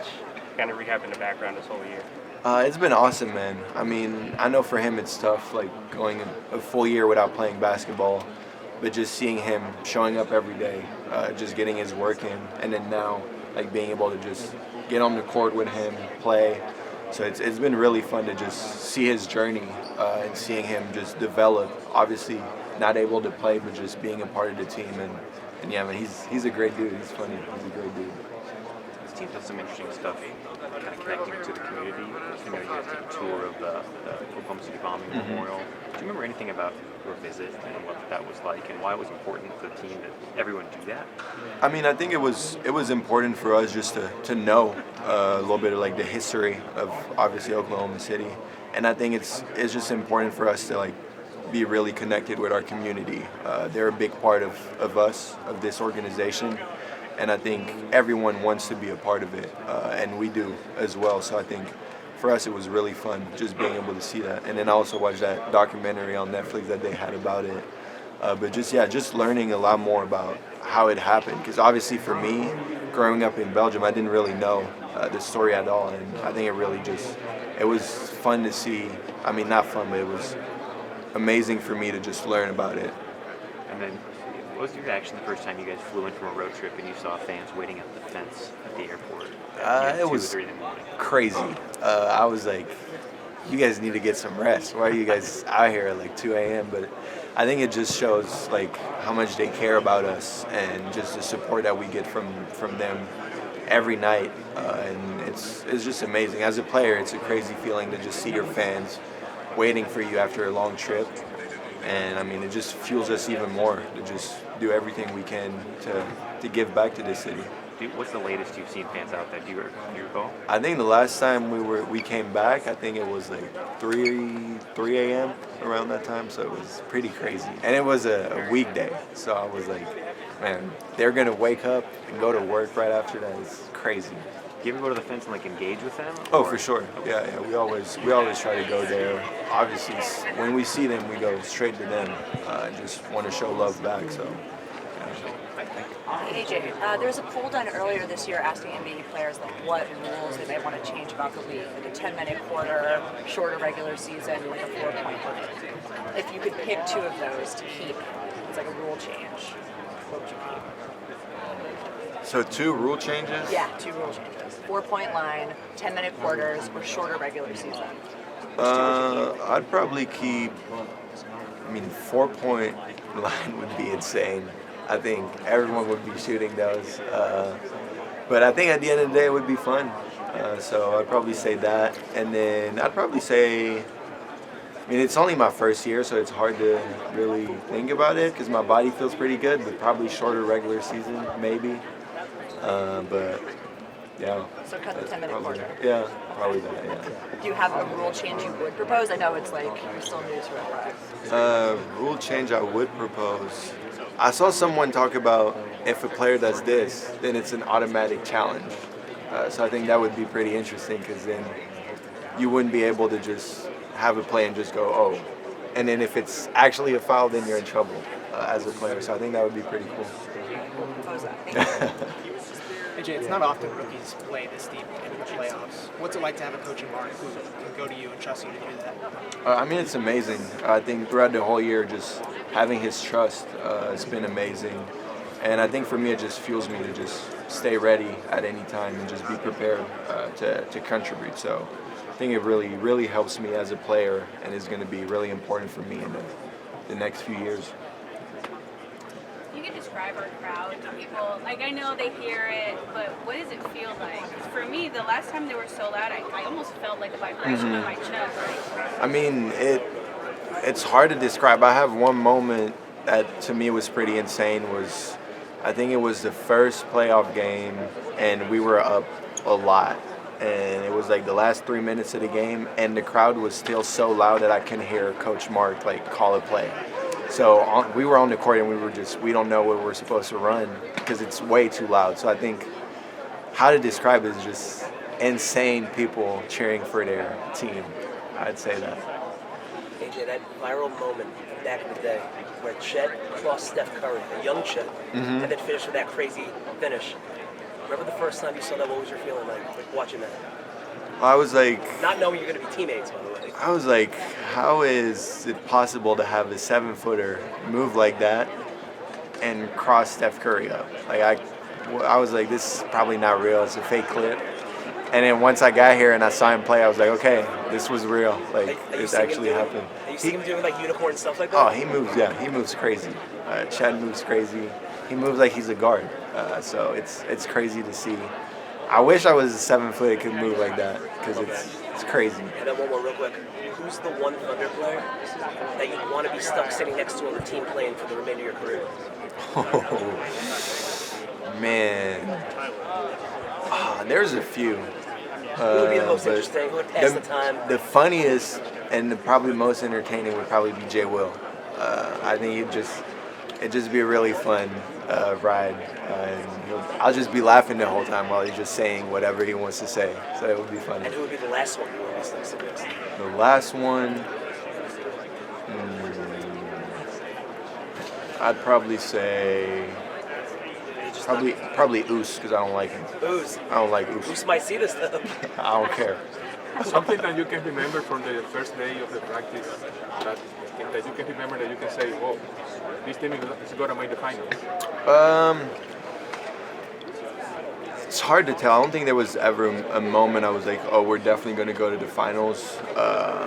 kind of rehab in the background this whole year? It's been awesome, man. I mean, I know for him it's tough, like going a full year without playing basketball, but just seeing him showing up every day, just getting his work in, and then now like being able to just get on the court with him, play. So it's been really fun to just see his journey and seeing him just develop. Obviously not able to play, but just being a part of the team. And yeah, man, he's a great dude. He's funny. He's a great dude. This team does some interesting stuff kind of connecting to the community. You know, you guys did a tour of the Oklahoma City bombing memorial. Do you remember anything about your visit and what that was like and why it was important for the team that everyone do that? I mean, I think it was important for us just to know a little bit of like the history of obviously Oklahoma City, and I think it's just important for us to like be really connected with our community. They're a big part of us, of this organization, and I think everyone wants to be a part of it, and we do as well. So I think for us it was really fun just being able to see that, and then I also watched that documentary on Netflix that they had about it. But just learning a lot more about how it happened, because obviously for me, growing up in Belgium, I didn't really know the story at all, and I think it was fun to see. I mean, not fun, but it was amazing for me to just learn about it. And then, what was your reaction the first time you guys flew in from a road trip and you saw fans waiting at the fence at the airport? It was crazy. I was like, you guys need to get some rest. Why are you guys out here at like 2 a.m.? But I think it just shows like how much they care about us and just the support that we get from them every night. And it's just amazing. As a player, it's a crazy feeling to just see your fans waiting for you after a long trip. And I mean, it just fuels us even more to just do everything we can to give back to this city. What's the latest you've seen fans out there? Do you recall? I think the last time we came back, I think it was like 3 a.m. around that time, so it was pretty crazy. And it was a weekday, so I was like, man, they're gonna wake up and go to work right after that. It's crazy. Do you ever go to the fence and like engage with them? Oh, for sure. Yeah. We always try to go there. Obviously, when we see them, we go straight to them. Just want to show love back. So. Hey, AJ, there was a poll done earlier this year asking NBA players like what rules they might want to change about the league, like a 10-minute quarter, shorter regular season, like a 4-point limit. If you could pick two of those to keep, it's like a rule change, what would you keep? So 2 rule changes? Yeah, 2 rule changes. 4-point line, 10-minute quarters, or shorter regular season. I'd probably keep, 4-point line would be insane. I think everyone would be shooting those. But I think at the end of the day it would be fun. So I'd probably say that. And then I'd probably say, it's only my first year, so it's hard to really think about it because my body feels pretty good, but probably shorter regular season, maybe. But yeah. So cut the 10-minute quarter. Yeah, probably that, yeah. Do you have a rule change you would propose? I know it's like you're still new to it. Rule change I would propose. I saw someone talk about if a player does this, then it's an automatic challenge. So I think that would be pretty interesting because then you wouldn't be able to just have a play and just go, oh. And then if it's actually a foul, then you're in trouble as a player. So I think that would be pretty cool. Propose that. AJ, it's not often rookies play this deep into the playoffs. What's it like to have a coaching mark who can go to you and trust you to do that? It's amazing. I think throughout the whole year, just having his trust, it's been amazing. And I think for me, it just fuels me to just stay ready at any time and just be prepared to contribute. So I think it really, really helps me as a player and is going to be really important for me in the next few years. You can describe our crowd to people. Like, I know they hear it, but what does it feel like? 'Cause for me, the last time they were so loud, I almost felt like a vibration in my chest. It's hard to describe. I have one moment that to me was pretty insane. I think it was the first playoff game, and we were up a lot. And it was like the last 3 minutes of the game, and the crowd was still so loud that I couldn't hear Coach Mark call a play. So we were on the court and we don't know what we're supposed to run because it's way too loud. So I think how to describe it is just insane people cheering for their team. I'd say that. AJ, that viral moment back in the day where Chet crossed Steph Curry, a young Chet, and then finished with that crazy finish. Remember the first time you saw that? What was your feeling like watching that? I was like, Not knowing you're going to be teammates, by the way. I was like, how is it possible to have a 7-footer move like that and cross Steph Curry up? Like I was like, this is probably not real. It's a fake clip. And then once I got here and I saw him play, I was like, okay, this was real. Like this actually happened. Are you seeing him doing like unicorn stuff like that? Oh, he moves. Yeah, he moves crazy. Chad moves crazy. He moves like he's a guard. So it's crazy to see. I wish I was a 7-foot could move like that because it's crazy. And then one more real quick. Who's the one Thunder player that you'd want to be stuck sitting next to on the team playing for the remainder of your career? Oh, man. There's a few. Who would be the most interesting? Who would pass the time? The funniest and probably most entertaining would probably be Jay Will. I think it'd just be a really fun ride. And I'll just be laughing the whole time while he's just saying whatever he wants to say. So it would be fun. And who would be the last one you would be stuck sitting next to? The last one, I'd probably say probably Oos because I don't like him. Oos. I don't like Oos. Oos might see this though. I don't care. Something that you can remember from the first day of the practice that you can remember that you can say, "Oh, this team is going to make the finals." It's hard to tell. I don't think there was ever a moment I was like, "Oh, we're definitely going to go to the finals."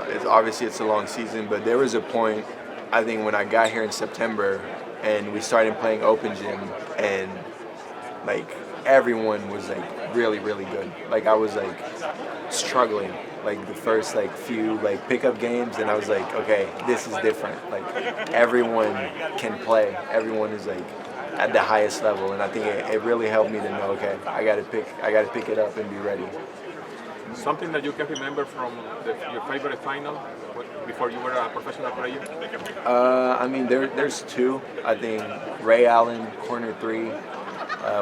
It's a long season, but there was a point I think when I got here in September and we started playing open gym and like everyone was like really good. Like I was like struggling like the first like few like pickup games and I was like, okay, this is different. Like everyone can play. Everyone is like at the highest level and I think it really helped me to know, okay, I gotta pick it up and be ready. Something that you can remember from your favorite final before you were a professional player? I mean, there's two. I think Ray Allen, corner 3,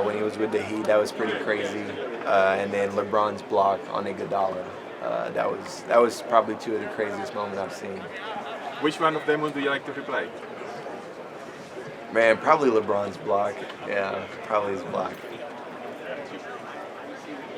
when he was with the Heat, that was pretty crazy. And then LeBron's block on Iguodala. That was probably two of the craziest moments I've seen. Which one of them would you like to replay? Man, probably LeBron's block. Yeah, probably his block.